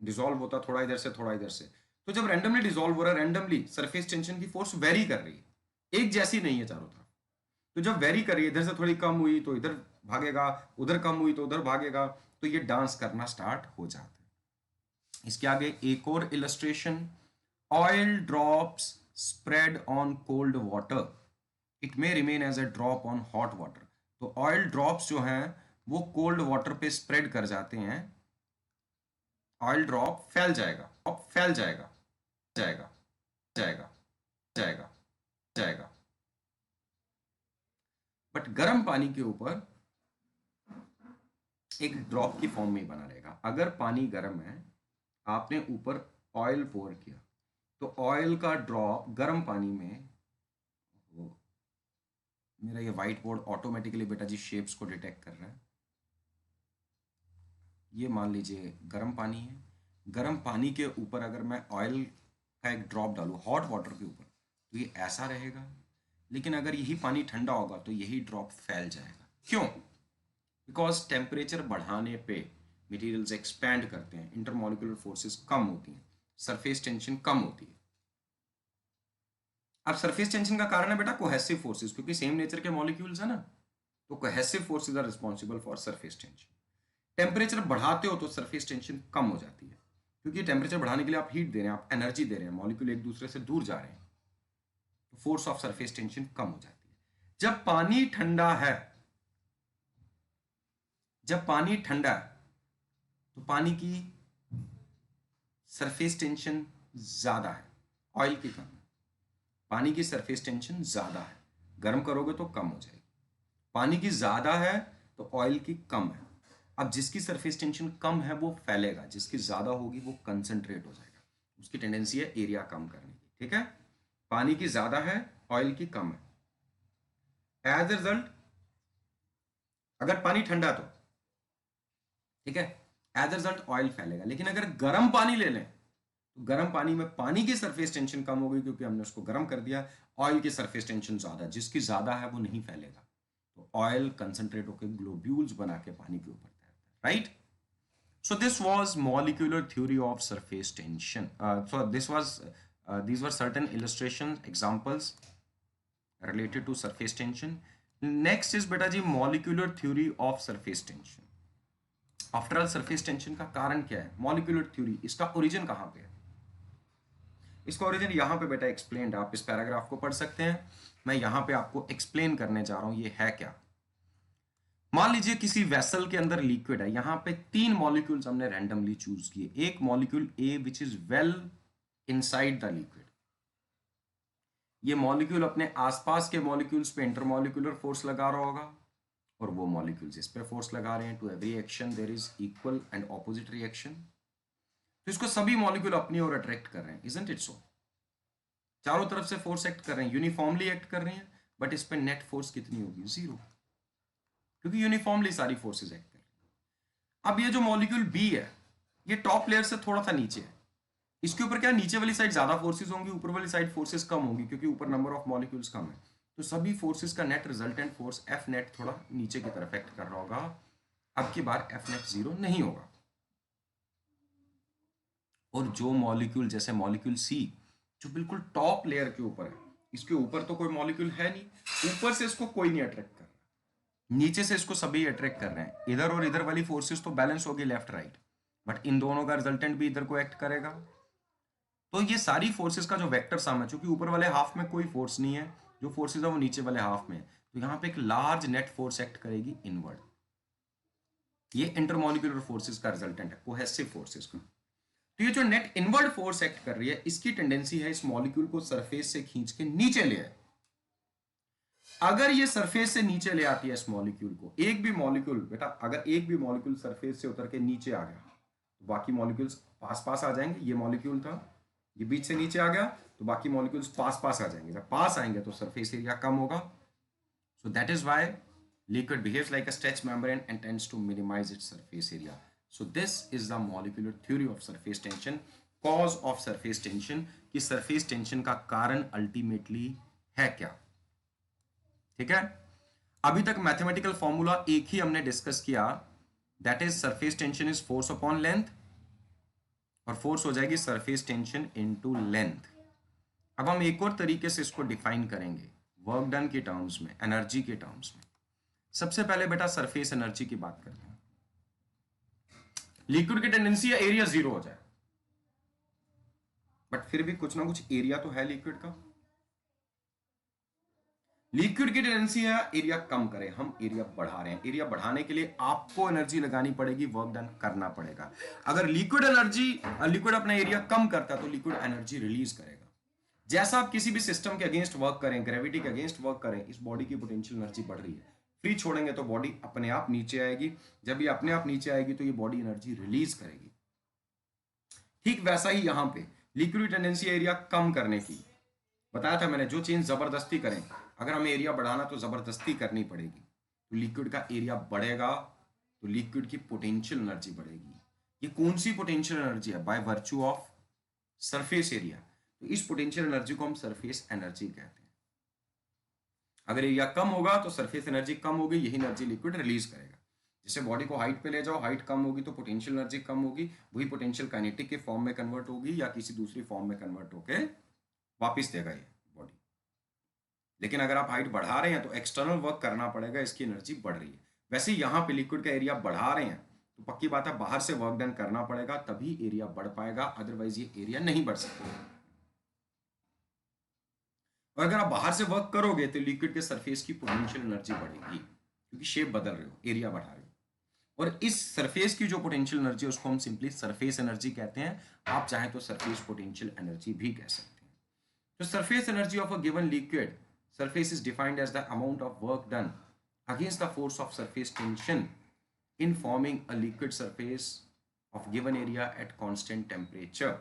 डिसॉल्व होता, थोड़ा इधर से थोड़ा इधर से। तो जब रैंडमली डिसॉल्व हो रहा है, रैंडमली सरफेस टेंशन की फोर्स वेरी कर रही है, एक जैसी नहीं है चारों तरफ। तो जब वेरी कर रही है, इधर से थोड़ी कम हुई तो इधर भागेगा, उधर कम हुई तो उधर भागेगा, तो ये डांस करना स्टार्ट हो जाता है। इसके आगे एक और illustration, oil drops spread on cold water, it may remain as a drop on hot water. तो ऑयल ड्रॉप्स जो हैं वो कोल्ड वाटर पे स्प्रेड कर जाते हैं, ऑयल ड्रॉप फैल जाएगा, फैल जाएगा, जाएगा, जाएगा, जाएगा, जाएगा, बट गर्म पानी के ऊपर एक ड्रॉप की फॉर्म में बना रहेगा। अगर पानी गर्म है, आपने ऊपर ऑयल पोर किया, तो ऑयल का ड्रॉप गर्म पानी में, वो मेरा ये व्हाइट बोर्ड ऑटोमेटिकली बेटा जी शेप्स को डिटेक्ट कर रहा है। ये मान लीजिए गर्म पानी है, गर्म पानी के ऊपर अगर मैं ऑयल का एक ड्रॉप डालूँ हॉट वाटर के ऊपर, तो ये ऐसा रहेगा। लेकिन अगर यही पानी ठंडा होगा तो यही ड्रॉप फैल जाएगा। क्यों? बिकॉज टेम्परेचर बढ़ाने पे मटेरियल्स एक्सपैंड करते हैं, इंटरमॉलिक्यूलर फोर्सेस कम होती हैं, सरफेस टेंशन कम होती है। अब सरफेस टेंशन का कारण है बेटा कोहेसिव फोर्सेस, क्योंकि सेम नेचर के मॉलिक्यूल्स है ना, तो cohesive forces are responsible for surface tension. Temperature बढ़ाते हो तो सरफेस टेंशन कम हो जाती है, क्योंकि टेम्परेचर बढ़ाने के लिए आप हीट दे रहे हैं, आप एनर्जी दे रहे हैं, मॉलिक्यूल एक दूसरे से दूर जा रहे हैं, तो फोर्स ऑफ सरफेस टेंशन कम हो जाती है। जब पानी ठंडा है, जब पानी ठंडा है तो पानी की सरफेस टेंशन ज्यादा है, ऑयल की कम है। पानी की सरफेस टेंशन ज्यादा है, गर्म करोगे तो कम हो जाएगी। पानी की ज्यादा है तो ऑयल की कम है। अब जिसकी सरफेस टेंशन कम है वो फैलेगा, जिसकी ज्यादा होगी वो कंसंट्रेट हो जाएगा। उसकी टेंडेंसी है एरिया कम करने की, ठीक है। पानी की ज्यादा है, ऑयल की कम है। एज ए रिजल्ट अगर पानी ठंडा तो ठीक है, एज ए रिजल्ट ऑयल फैलेगा। लेकिन अगर गर्म पानी ले लें तो गर्म पानी में पानी की सरफेस टेंशन कम हो गई क्योंकि हमने उसको गर्म कर दिया। ऑयल की सरफेस टेंशन ज्यादा, जिसकी ज्यादा है वो नहीं फैलेगा, तो ऑयल कंसंट्रेट होकर ग्लोब्यूल्स बना के पानी के ऊपर तैरता है, right. So this was molecular theory of surface tension. These were certain illustrations, examples related to surface tension. Next is beta जी molecular theory of surface tension. After all, surface tension का कारण क्या है? Molecular theory, इसका origin कहाँ पे है? इसका origin यहाँ पे बेटा explained, आप इस पैराग्राफ को पढ़ सकते हैं। मैं यहाँ पे आपको explain करने जा रहा हूँ ये है क्या। मान लीजिए किसी वेसल के अंदर लिक्विड है, यहां पे 3 मॉलिक्यूल्स हमने रैंडमली चूज किए। एक molecule A which is well inside the liquid, ये मॉलिक्यूल अपने आसपास के मॉलिक्यूल्स पे इंटरमॉलिक्यूलर फोर्स लगा रहा होगा और वो मॉलिक्यूल्स इस पे फोर्स लगा रहे हैं। To every action there is equal and opposite reaction, तो इसको सभी मॉलिक्यूल अपनी ओर अट्रैक्ट कर रहे हैं, इजंट इट सो। चारों तरफ से फोर्स एक्ट कर रहे हैं, यूनिफॉर्मली एक्ट कर रहे हैं, बट इस पे नेट फोर्स कितनी होगी? 0, क्योंकि यूनिफॉर्मली सारी फोर्सेस एक्ट कर रही है। अब ये जो मॉलिक्यूल बी है ये टॉप लेयर से थोड़ा सा नीचे है, इसके ऊपर क्या नीचे वाली साइड ज्यादा फोर्सेस होंगी, ऊपर वाली साइड फोर्सेस कम होंगी, क्योंकि ऊपर नंबर ऑफ मॉलिक्यूल्स कम है। तो सभी फोर्सेस का net resultant force F net थोड़ा नीचे की तरफ एक्ट कर रहा होगा। अब की बार एफ नेट 0 नहीं होगा। और जो मॉलिक्यूल, जैसे मॉलिक्यूल सी जो बिल्कुल टॉप लेयर के ऊपर है, इसके ऊपर तो कोई मॉलिक्यूल है नहीं, ऊपर से इसको कोई नहीं अट्रैक्ट कर रहा, नीचे से इसको सभी अट्रैक्ट कर रहे हैं। इधर और इधर वाली फोर्सेस तो बैलेंस होगी लेफ्ट राइट, बट इन दोनों का रिजल्टेंट भी इधर को एक्ट करेगा। तो ये सारी फोर्सेस का जो वेक्टर सम है, चूंकि ऊपर वाले हाफ में कोई फोर्स नहीं है, जो फोर्सेस है वो नीचे वाले हाफ में है, तो यहाँ पे एक लार्ज नेट फोर्स एक्ट करेगी इनवर्ड। ये इंटरमॉलिक्यूलर फोर्सेस का रिजल्टेंट है, कोहेसिव फोर्सेस का। तो ये जो नेट इनवर्ड फोर्स एक्ट कर रही है, इसकी टेंडेंसी है इस मॉलिक्यूल को सरफेस से खींच के नीचे ले आए। अगर ये सरफेस से नीचे ले आती है इस मॉलिक्यूल को, एक भी मॉलिक्यूल बेटा, अगर एक भी मॉलिक्यूल सरफेस से उतर के नीचे आ गया तो बाकी मॉलिक्यूल्स पास पास आ जाएंगे। ये मॉलिक्यूल था, ये बीच से नीचे आ गया तो बाकी मॉलिक्यूल्स पास पास आ जाएंगे। जब पास आएंगे तो सरफेस एरिया कम होगा। So that is why liquid behaves like a stretch membrane and tends to minimize its surface area. So this is the molecular theory of surface tension, cause of surface tension, कि surface tension का कारण ultimately है क्या। ठीक है, अभी तक mathematical formula एक ही हमने डिस्कस किया, that is surface tension is force upon length, और फोर्स हो जाएगी सरफेस टेंशन इनटू लेंथ। अब हम एक और तरीके से इसको डिफाइन करेंगे, वर्क डन के टर्म्स में, एनर्जी के टर्म्स में। सबसे पहले बेटा सरफेस एनर्जी की बात करते हैं। लिक्विड की टेंडेंसी है एरिया 0 हो जाए, बट फिर भी कुछ ना कुछ एरिया तो है लिक्विड का। लिक्विड की टेंडेंसी है एरिया कम करें, हम एरिया बढ़ा रहे हैं। एरिया बढ़ाने के लिए आपको एनर्जी लगानी पड़ेगी, वर्क डन करना पड़ेगा। अगर लिक्विड अपना एरिया कम करता है तो लिक्विड एनर्जी रिलीज करेगा। जैसा आप किसी भी सिस्टम के अगेंस्ट वर्क करें, ग्रेविटी के अगेंस्ट वर्क करें, इस बॉडी की पोटेंशियल एनर्जी बढ़ रही है। फ्री छोड़ेंगे तो बॉडी अपने आप नीचे आएगी, जब ये अपने आप नीचे आएगी तो ये बॉडी एनर्जी रिलीज करेगी। ठीक वैसा ही यहां पे लिक्विड टेंडेंसी एरिया कम करने की बताया था मैंने। जो चेंज जबरदस्ती करें, अगर हमें एरिया बढ़ाना तो जबरदस्ती करनी पड़ेगी, तो लिक्विड का एरिया बढ़ेगा तो लिक्विड की पोटेंशियल एनर्जी बढ़ेगी। ये कौन सी पोटेंशियल एनर्जी है? Bye virtue of surface area. तो इस पोटेंशियल एनर्जी को हम सरफेस एनर्जी कहते हैं। अगर एरिया कम होगा तो सरफेस एनर्जी कम होगी, यही एनर्जी लिक्विड रिलीज करेगा। जैसे बॉडी को हाइट पे ले जाओ, हाइट कम होगी तो पोटेंशियल एनर्जी कम होगी, वही पोटेंशियल काइनेटिक के फॉर्म में कन्वर्ट होगी या किसी दूसरी फॉर्म में कन्वर्ट होके वापिस देगा ये बॉडी। लेकिन अगर आप हाइट बढ़ा रहे हैं तो एक्सटर्नल वर्क करना पड़ेगा, इसकी एनर्जी बढ़ रही है। वैसे यहाँ पे लिक्विड का एरिया बढ़ा रहे हैं तो पक्की बात है बाहर से वर्क डन करना पड़ेगा, तभी एरिया बढ़ पाएगा, अदरवाइज ये एरिया नहीं बढ़ सकता। और अगर आप बाहर से वर्क करोगे तो लिक्विड के सरफेस की पोटेंशियल एनर्जी बढ़ेगी, क्योंकि शेप बदल रहे हो, एरिया बढ़ा रहे हो। और इस सरफेस की जो पोटेंशियल एनर्जी है उसको हम सिंपली सरफेस एनर्जी कहते हैं, आप चाहें तो सरफेस पोटेंशियल एनर्जी भी कह सकते हैं। तो surface energy of a given liquid surface is defined as the amount of work done against the force of surface tension in forming a liquid surface of given area at constant temperature.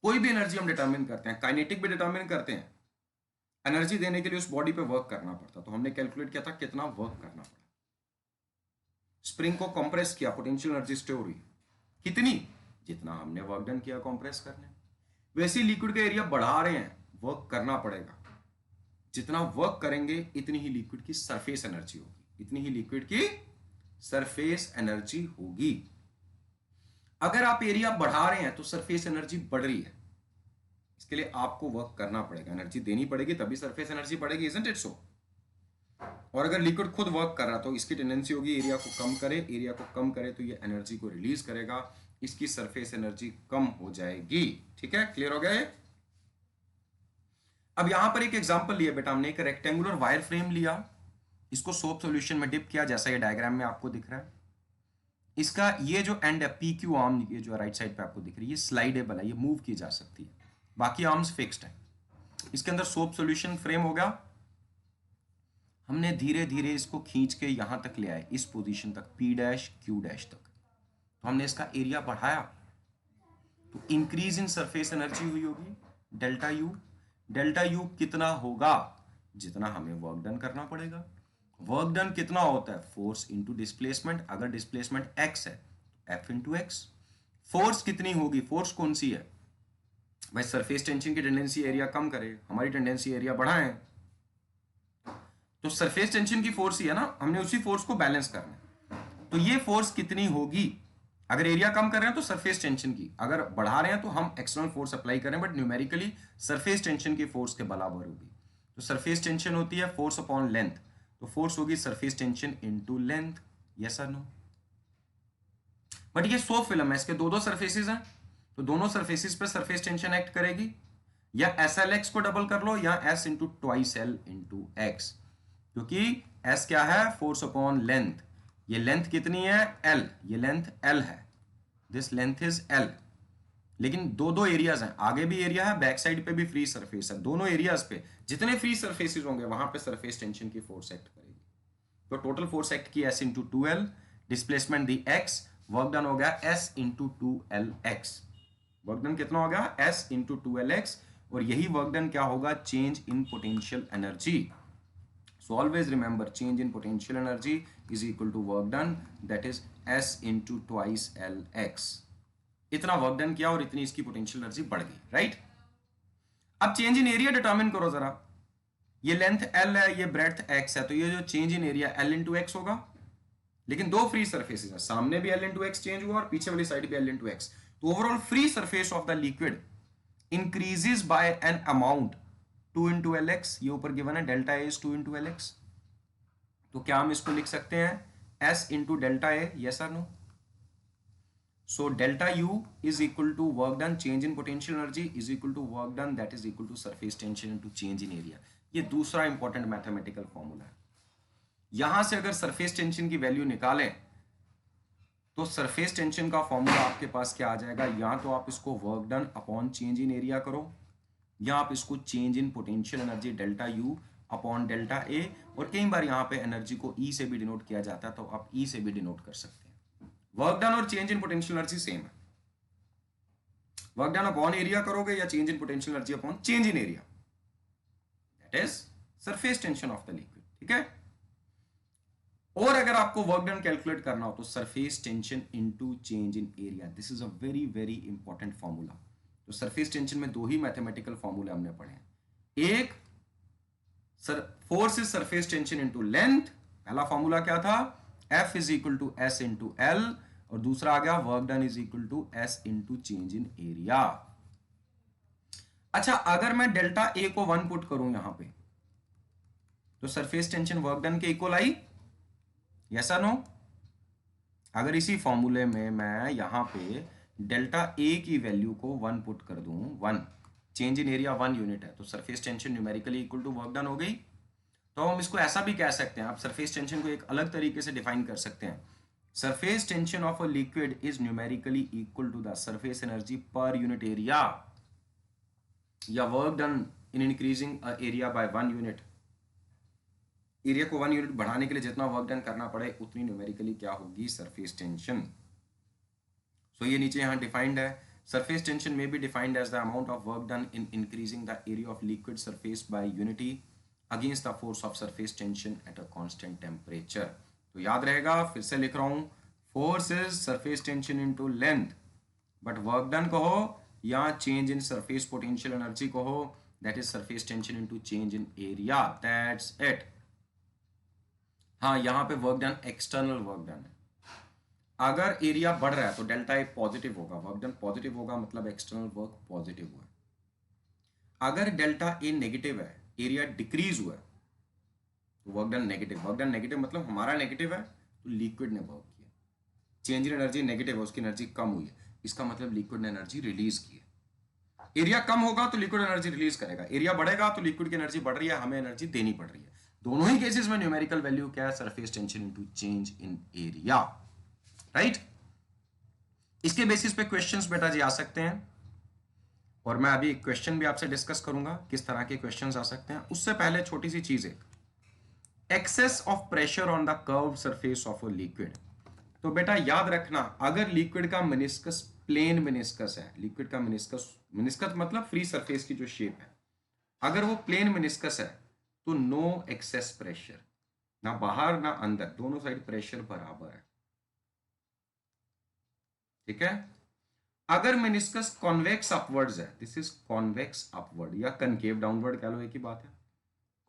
कोई भी energy हम determine करते हैं, kinetic भी determine करते हैं, energy देने के लिए उस बॉडी पे वर्क करना पड़ता, तो हमने कैलकुलेट किया था कितना वर्क करना पड़ा। स्प्रिंग को कंप्रेस किया, पोटेंशियल एनर्जी स्टोर हुई, कितनी? जितना हमने वर्क डन किया कंप्रेस करने। वैसे लिक्विड का एरिया बढ़ा रहे हैं, वर्क करना पड़ेगा, जितना वर्क करेंगे इतनी ही लिक्विड की सरफेस एनर्जी होगी, इतनी ही लिक्विड की सरफेस एनर्जी होगी। अगर आप एरिया बढ़ा रहे हैं तो सरफेस एनर्जी बढ़ रही है, इसके लिए आपको वर्क करना पड़ेगा, एनर्जी देनी पड़ेगी, तभी सरफेस एनर्जी बढ़ेगी, इजंट इट सो? और अगर लिक्विड खुद वर्क कर रहा तो इसकी टेंडेंसी होगी एरिया को कम करे, एरिया को कम करे तो ये एनर्जी को रिलीज करेगा, इसकी सरफेस एनर्जी कम हो जाएगी। ठीक है, क्लियर हो गया ये? अब यहां पर एक एग्जांपल लिया बेटा हमने, एक रेक्टेंगुलर वायर फ्रेम लिया, इसको सोप सॉल्यूशन में डिप किया, जैसा ये डायग्राम में आपको दिख रहा है। इसका ये जो एंड है, पी क्यू आर्म, ये जो राइट साइड पे आपको दिख रही है, ये स्लाइडेबल है, ये मूव की जा सकती है, बाकी आर्म्स फिक्स्ड है। इसके अंदर सोप सॉल्यूशन फ्रेम हो गया, हमने धीरे धीरे इसको खींच के यहां तक ले आए, इस पोजीशन तक, पी डैश क्यू डैश तक। तो हमने इसका एरिया बढ़ाया, तो इंक्रीज इन सरफेस एनर्जी हुई होगी, डेल्टा यू। डेल्टा यू कितना होगा? जितना हमें वर्क डन करना पड़ेगा। वर्क डन कितना होता है? फोर्स इंटू डिस्प्लेसमेंट, अगर डिस्प्लेसमेंट एक्स है तो एफ इंटू एक्स। फोर्स कितनी होगी? फोर्स कौन सी है भाई? सरफेस टेंशन की टेंडेंसी एरिया कम करे, हमारी टेंडेंसी एरिया बढ़ाए, तो सरफेस टेंशन की फोर्स ही है ना, हमने उसी फोर्स को बैलेंस करना है। तो ये फोर्स कितनी होगी? अगर एरिया कम कर रहे हैं तो सरफेस टेंशन की, अगर बढ़ा रहे हैं तो हम एक्सटर्नल फोर्स अप्लाई करें, बट न्यूमेरिकली सरफेस टेंशन की फोर्स के बराबर होगी। तो सरफेस टेंशन होती है फोर्स अपॉन लेंथ, तो फोर्स होगी surface tension into length. Yes और नो? बट ये सो फिल्म है, इसके दो सरफेसेस हैं, तो दोनों सरफेसेस पे सरफेस टेंशन एक्ट करेगी। या एस एल एक्स को डबल कर लो, या S into twice L into x, क्योंकि एस क्या है? Force upon length. ये लेंथ कितनी है? एल, ये लेंथ एल है, दिस लेंथ इज एल। लेकिन दो एरियाज हैं, आगे भी एरिया है, बैक साइड पे भी फ्री सरफेस है, दोनों एरियाज पे जितने फ्री सरफेसेस होंगे वहां पे सरफेस टेंशन की फोर्स एक्ट करेगी। तो टोटल फोर्स एक्ट की S into two L, displacement D X, work done हो गया S into two L X. Work done कितना हो गया? S into two L X. और यही वर्क डन क्या होगा? Change in potential energy. So always remember, change in potential energy is equal to work done, that is S into twice Lx. इतना work done किया और इतनी इसकी potential energy बढ़ गई, राइट? अब चेंज इन एरिया डिटरमिन करो जरा। ये लेंथ L है, ये ब्रेड्थ X है, तो ये जो change in area L into x होगा। लेकिन दो फ्री सरफेसेस है, सामने भी L इंटू एक्स चेंज हुआ और पीछे वाली साइड भी L इंटू एक्स, तो overall free surface of the liquid increases by an amount 2 into L x. ये ऊपर गिवन है, delta A is 2 into L x, तो क्या हम इसको लिख सकते हैं S into delta A? Yes और no? So delta U is equal to work done change in potential energy is equal to work done that is equal to surface tension into change in area. ये दूसरा important mathematical formula है। यहां से अगर surface tension की value निकालें तो surface tension का फॉर्मूला आपके पास क्या आ जाएगा? या तो आप इसको work done upon change in area करो, या आप इसको change in potential energy delta U upon delta A, और कई बार यहां पे एनर्जी को ई से भी डिनोट किया जाता है, तो आप ई से भी डिनोट कर सकते हैं। वर्क डन और change in potential energy same है। वर्क डन अपॉन एरिया करोगे या change in potential energy upon change in area, that is surface tension of the liquid. ठीक है? और अगर आपको वर्क डन कैलकुलेट करना हो तो surface tension into change in area, this is a very very important formula. तो surface tension में दो ही मैथमेटिकल फॉर्मूले हमने पढ़े हैं, एक force is surface tension into length, पहला फॉर्मूला क्या था? F is equal to S into L, और दूसरा आ गया work done is equal to S into change in area. अच्छा, अगर मैं डेल्टा ए को 1 पुट करूं यहां पे, तो सरफेस टेंशन वर्क डन के इक्वल आई? यस और नो? अगर इसी फॉर्मूले में मैं यहां पे डेल्टा ए की वैल्यू को 1 पुट कर दूं, 1, चेंज इन एरिया 1 यूनिट है, तो surface tension numerically equal to work done हो गई। तो हम इसको ऐसा भी कह सकते हैं, आप सरफेस टेंशन को एक अलग तरीके से डिफाइन कर सकते हैं। Surface tension of a liquid is numerically equal to the surface energy per unit area, या work done in increasing a area by 1 unit. Area को 1 यूनिट बढ़ाने के लिए जितना वर्क डन करना पड़े उतनी न्यूमेरिकली क्या होगी, सरफेस टेंशन। सो ये नीचे यहाँ डिफाइंड है, surface tension may be defined as the amount of work done in increasing the area of liquid surface by unity against the force of surface tension at a constant temperature. तो याद रहेगा, फिर से लिख रहा हूं, force is surface tension into length, but work done कहो या change in surface potential energy कहो, that is surface tension into change in area, that's it. हाँ, यहां पे work done external work done है। अगर एरिया बढ़ रहा है तो डेल्टा ए पॉजिटिव होगा, वर्क डन पॉजिटिव होगा, मतलब एक्सटर्नल वर्क पॉजिटिव हुआ है। अगर डेल्टा ए नेगेटिव है, एरिया डिक्रीज हुआ है, तो work done negative. Work done negative मतलब हमारा नेगेटिव है तो लिक्विड ने वर्क किया। चेंज इन एनर्जी नेगेटिव है, उसकी एनर्जी कम हुई है, इसका मतलब लिक्विड ने एनर्जी रिलीज की है। एरिया कम होगा तो लिक्विड एनर्जी रिलीज करेगा, एरिया बढ़ेगा तो लिक्विड की एनर्जी बढ़ रही है, हमें एनर्जी देनी पड़ रही है। दोनों ही केसेस में न्यूमेरिकल वैल्यू क्या है, surface tension into change in area, right. इसके बेसिस पे क्वेश्चंस बेटा जी आ सकते हैं, और मैं अभी क्वेश्चन भी आपसे डिस्कस करूंगा किस तरह के क्वेश्चंस आ सकते हैं। उससे पहले छोटी सी चीज है, excess of pressure on the curve surface of a liquid. तो बेटा याद रखना, अगर लिक्विड का मेनिस्कस प्लेन मेनिस्कस है, लिक्विड का मेनिस्कस मतलब फ्री सरफेस की जो शेप है, अगर वो प्लेन मेनिस्कस है तो नो एक्सेस प्रेशर, ना बाहर ना अंदर, दोनों साइड प्रेशर बराबर है, ठीक है। अगर मेनिस्कस कॉन्वेक्स अपवर्ड्स है, दिस इज कॉन्वेक्स अपवर्ड या कनकेव डाउनवर्ड कह लो, एक ही बात है।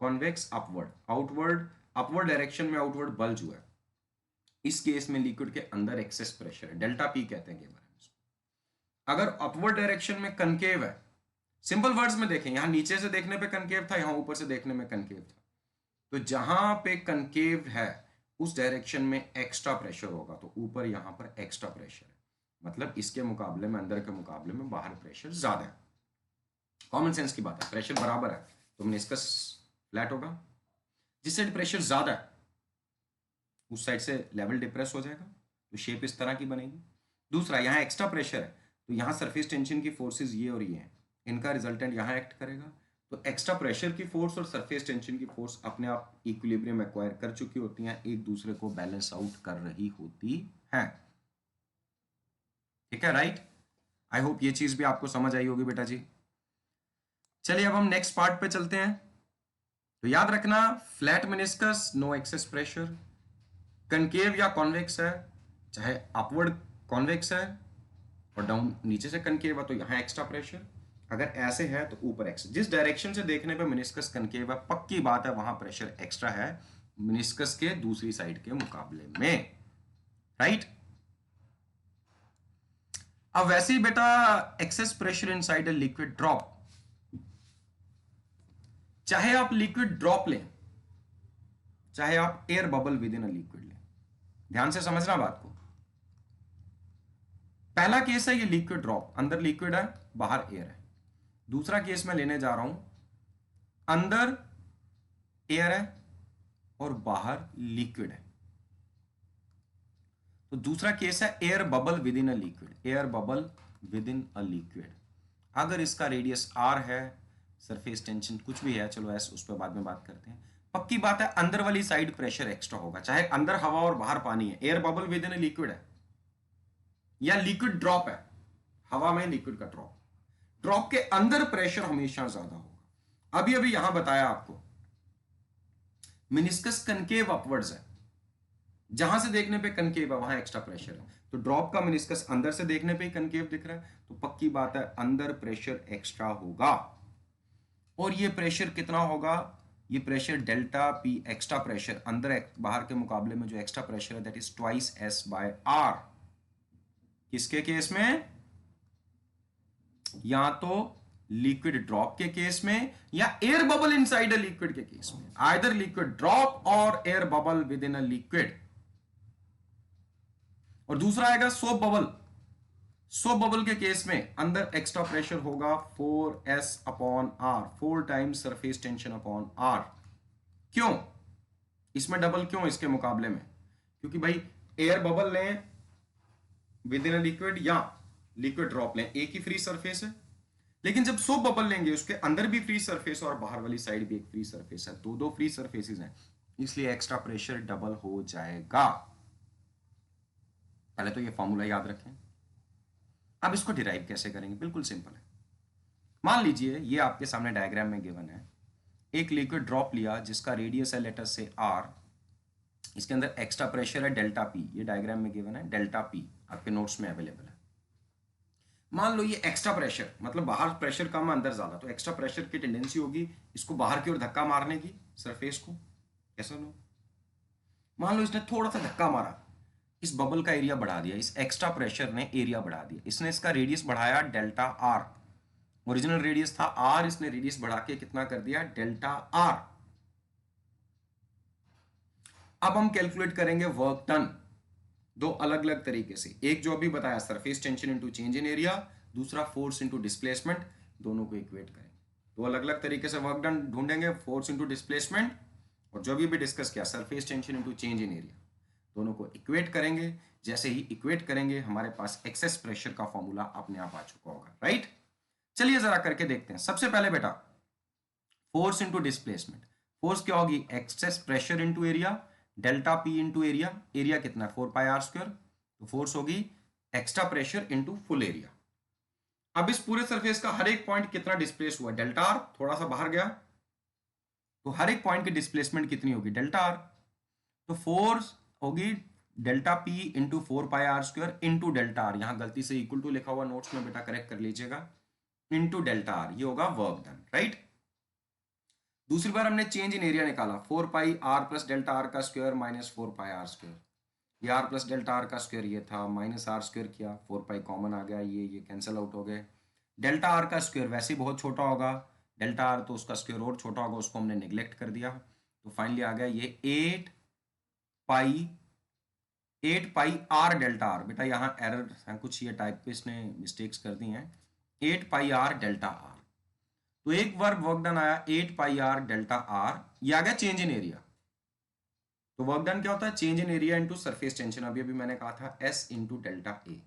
Convex upward, outward, upward direction में आउटवर्ड बल्ज हुआ है, इस केस में लिक्विड के अंदर एक्सेस प्रेशर है, डेल्टा पी कहते हैं के बारे में। अगर अपवर्ड डायरेक्शन में कनकेव है, सिंपल वर्ड्स में देखें, यहां नीचे से देखने पे कनकेव था, यहां ऊपर से देखने में कनकेव था, तो जहां पे कनकेव है उस डायरेक्शन में एक्स्ट्रा प्रेशर होगा, तो ऊपर यहां पर एक्स्ट्रा प्रेशर है, मतलब इसके मुकाबले में, अंदर के मुकाबले में बाहर प्रेशर ज्यादा है। कॉमन सेंस की बात है, प्रेशर बराबर है तो मेनिस्कस फ्लैट होगा, जिस साइड प्रेशर ज्यादा है उस साइड से लेवल डिप्रेस हो जाएगा, तो शेप इस तरह की बनेगी। दूसरा, यहाँ एक्स्ट्रा प्रेशर है तो यहाँ सरफेस टेंशन की फोर्सेस ये और ये हैं, इनका रिजल्टेंट यहाँ एक्ट करेगा, तो एक्स्ट्रा प्रेशर की फोर्स और सरफेस टेंशन की फोर्स अपने आप इक्विलिब्रियम एक्वायर कर चुकी होती हैं, एक दूसरे को बैलेंस आउट कर रही होती हैं, ठीक है, राइट। आई होप ये चीज भी आपको समझ आई होगी बेटा जी। चलिए अब हम नेक्स्ट पार्ट पे चलते हैं। तो याद रखना, flat meniscus no excess pressure, concave या कॉन्वेक्स है, चाहे अपवर्ड कॉन्वेक्स है और डाउन नीचे से कनकेव है तो यहाँ एक्स्ट्रा प्रेशर, अगर ऐसे है तो ऊपर एक्स्ट्रा। जिस डायरेक्शन से देखने पे मेनिस्कस कनकेव है, पक्की बात है वहां प्रेशर एक्स्ट्रा है मेनिस्कस के दूसरी साइड के मुकाबले में, राइट। अब वैसे ही बेटा excess pressure inside a liquid drop, चाहे आप लिक्विड ड्रॉप लें, चाहे आप air bubble with in a liquid लें, ध्यान से समझना बात को। पहला केस है ये लिक्विड ड्रॉप, अंदर लिक्विड है बाहर एयर है। दूसरा केस मैं लेने जा रहा हूं, अंदर एयर है और बाहर लिक्विड है। तो दूसरा केस है air bubble with in a liquid, air bubble with in a liquid. अगर इसका रेडियस आर है, सरफेस टेंशन कुछ भी है, चलो ऐसे उस पर बाद में बात करते हैं। पक्की बात है अंदर वाली साइड प्रेशर एक्स्ट्रा होगा, चाहे अंदर हवा और बाहर पानी है। Air bubble with in a liquid है या लिक्विड ड्रॉप है, हवा में लिक्विड का ड्रॉप, ड्रॉप के अंदर प्रेशर हमेशा ज्यादा होगा। अभी अभी यहां बताया आपको मेनिस्कस कनकेव अपवर्ड्स है, जहां से देखने पे कनकेव है वहां एक्स्ट्रा प्रेशर है, तो ड्रॉप का मेनिस्कस अंदर से देखने पे कनकेव दिख रहा है, तो पक्की बात है अंदर प्रेशर एक्स्ट्रा होगा। और ये प्रेशर कितना होगा, ये pressure delta P extra pressure, अंदर बाहर के मुकाबले में जो एक्स्ट्रा प्रेशर है that is twice S by R. किसके केस में, या तो लिक्विड ड्रॉप के केस में या air bubble inside a liquid के केस में, आइदर लिक्विड ड्रॉप और air bubble with in a liquid. और दूसरा आएगा सोप बबल, सो बबल के केस में अंदर एक्स्ट्रा प्रेशर होगा 4s upon are, 4 times surface tension upon R. क्यों इसमें डबल क्यों इसके मुकाबले में? क्योंकि भाई एयर बबल लें विद इन अ लिक्विड या लिक्विड ड्रॉप लें, एक ही फ्री सरफेस है। लेकिन जब सोप बबल लेंगे उसके अंदर भी फ्री सरफेस और बाहर वाली साइड भी एक फ्री सरफेस है, दो दो फ्री सरफेसेस हैं, इसलिए एक्स्ट्रा प्रेशर डबल हो जाएगा। पहले तो ये फॉर्मूला याद रखें। अब इसको डिराइव कैसे करेंगे? बिल्कुल सिंपल है। मान लीजिए ये आपके सामने डायग्राम में गिवन है, एक लिक्विड ड्रॉप लिया जिसका रेडियस है लेटर से आर, इसके अंदर एक्स्ट्रा प्रेशर है डेल्टा पी, ये डायग्राम में गिवन है डेल्टा पी, आपके नोट्स में अवेलेबल है। मान लो ये एक्स्ट्रा प्रेशर मतलब बाहर प्रेशर कम अंदर ज्यादा, तो एक्स्ट्रा प्रेशर की टेंडेंसी होगी इसको बाहर की ओर धक्का मारने की, सरफेस को। कैसा लो, मान लो इसने थोड़ा सा धक्का मारा, इस बबल का एरिया बढ़ा दिया, इस एक्स्ट्रा प्रेशर ने एरिया बढ़ा दिया, इसने इसका रेडियस बढ़ाया डेल्टा आर, ओरिजिनल रेडियस था आर, इसने रेडियस बढ़ा के कितना कर दिया डेल्टा आर। अब हम कैलकुलेट करेंगे वर्क डन दो अलग अलग तरीके से, एक जो अभी बताया surface tension into change in area, दूसरा फोर्स इनटू डिस्प्लेसमेंट, दोनों को इक्वेट करेंगे। तो अलग अलग तरीके से वर्क डन ढूंढेंगे, फोर्स इनटू डिस्प्लेसमेंट और जो भी डिस्कस किया surface tension into change in area, दोनों को इक्वेट करेंगे। जैसे ही इक्वेट करेंगे हमारे पास एक्सेस प्रेशर का फॉर्मूला अपने आप आ चुका होगा, राइट। चलिए जरा करके देखते हैं। सबसे पहले बेटा फोर्स इनटू डिस्प्लेसमेंट, फोर्स क्या होगी excess pressure into area, delta P into area, area कितना है 4 पाई आर स्क्वायर, तो फोर्स होगी extra pressure into full area. अब इस पूरे सरफेस का हर एक पॉइंट कितना डिस्प्लेस हुआ डेल्टा आर, थोड़ा सा बाहर गया तो हर एक पॉइंट की डिस्प्लेसमेंट कितनी होगी डेल्टा आर, तो फोर्स होगी delta P into 4 pi R square into delta R, यहां गलती से इक्वल टू लिखा हुआ नोट्स में बेटा करेक्ट कर लीजिएगा, इंटू डेल्टा आर, ये होगा वर्क डन, राइट। दूसरी बार हमने चेंज इन एरिया निकाला 4 pi R plus delta R का square minus 4 pi R square, ये आर प्लस डेल्टा आर का स्क्वायर ये था, माइनस आर स्क्वायर किया, 4 पाई कॉमन आ गया, ये कैंसिल आउट हो गए। डेल्टा आर का स्क्वायर वैसे ही बहुत छोटा होगा, डेल्टा आर तो उसका स्क्वायर और छोटा होगा, उसको हमने निगलेक्ट कर दिया, तो फाइनली आ गया ये 8 पाई आर डेल्टा आर। बेटा यहाँ एरर है कुछ, ये टाइप पे इसने मिस्टेक्स कर दी हैं, 8 पाई आर डेल्टा आर। तो एक बार वर्क डन आया 8 पाई आर डेल्टा आर, ये आ गया चेंज इन एरिया। तो वर्क डन क्या होता है change in area into surface tension, अभी अभी मैंने कहा था एस इंटू डेल्टा ए।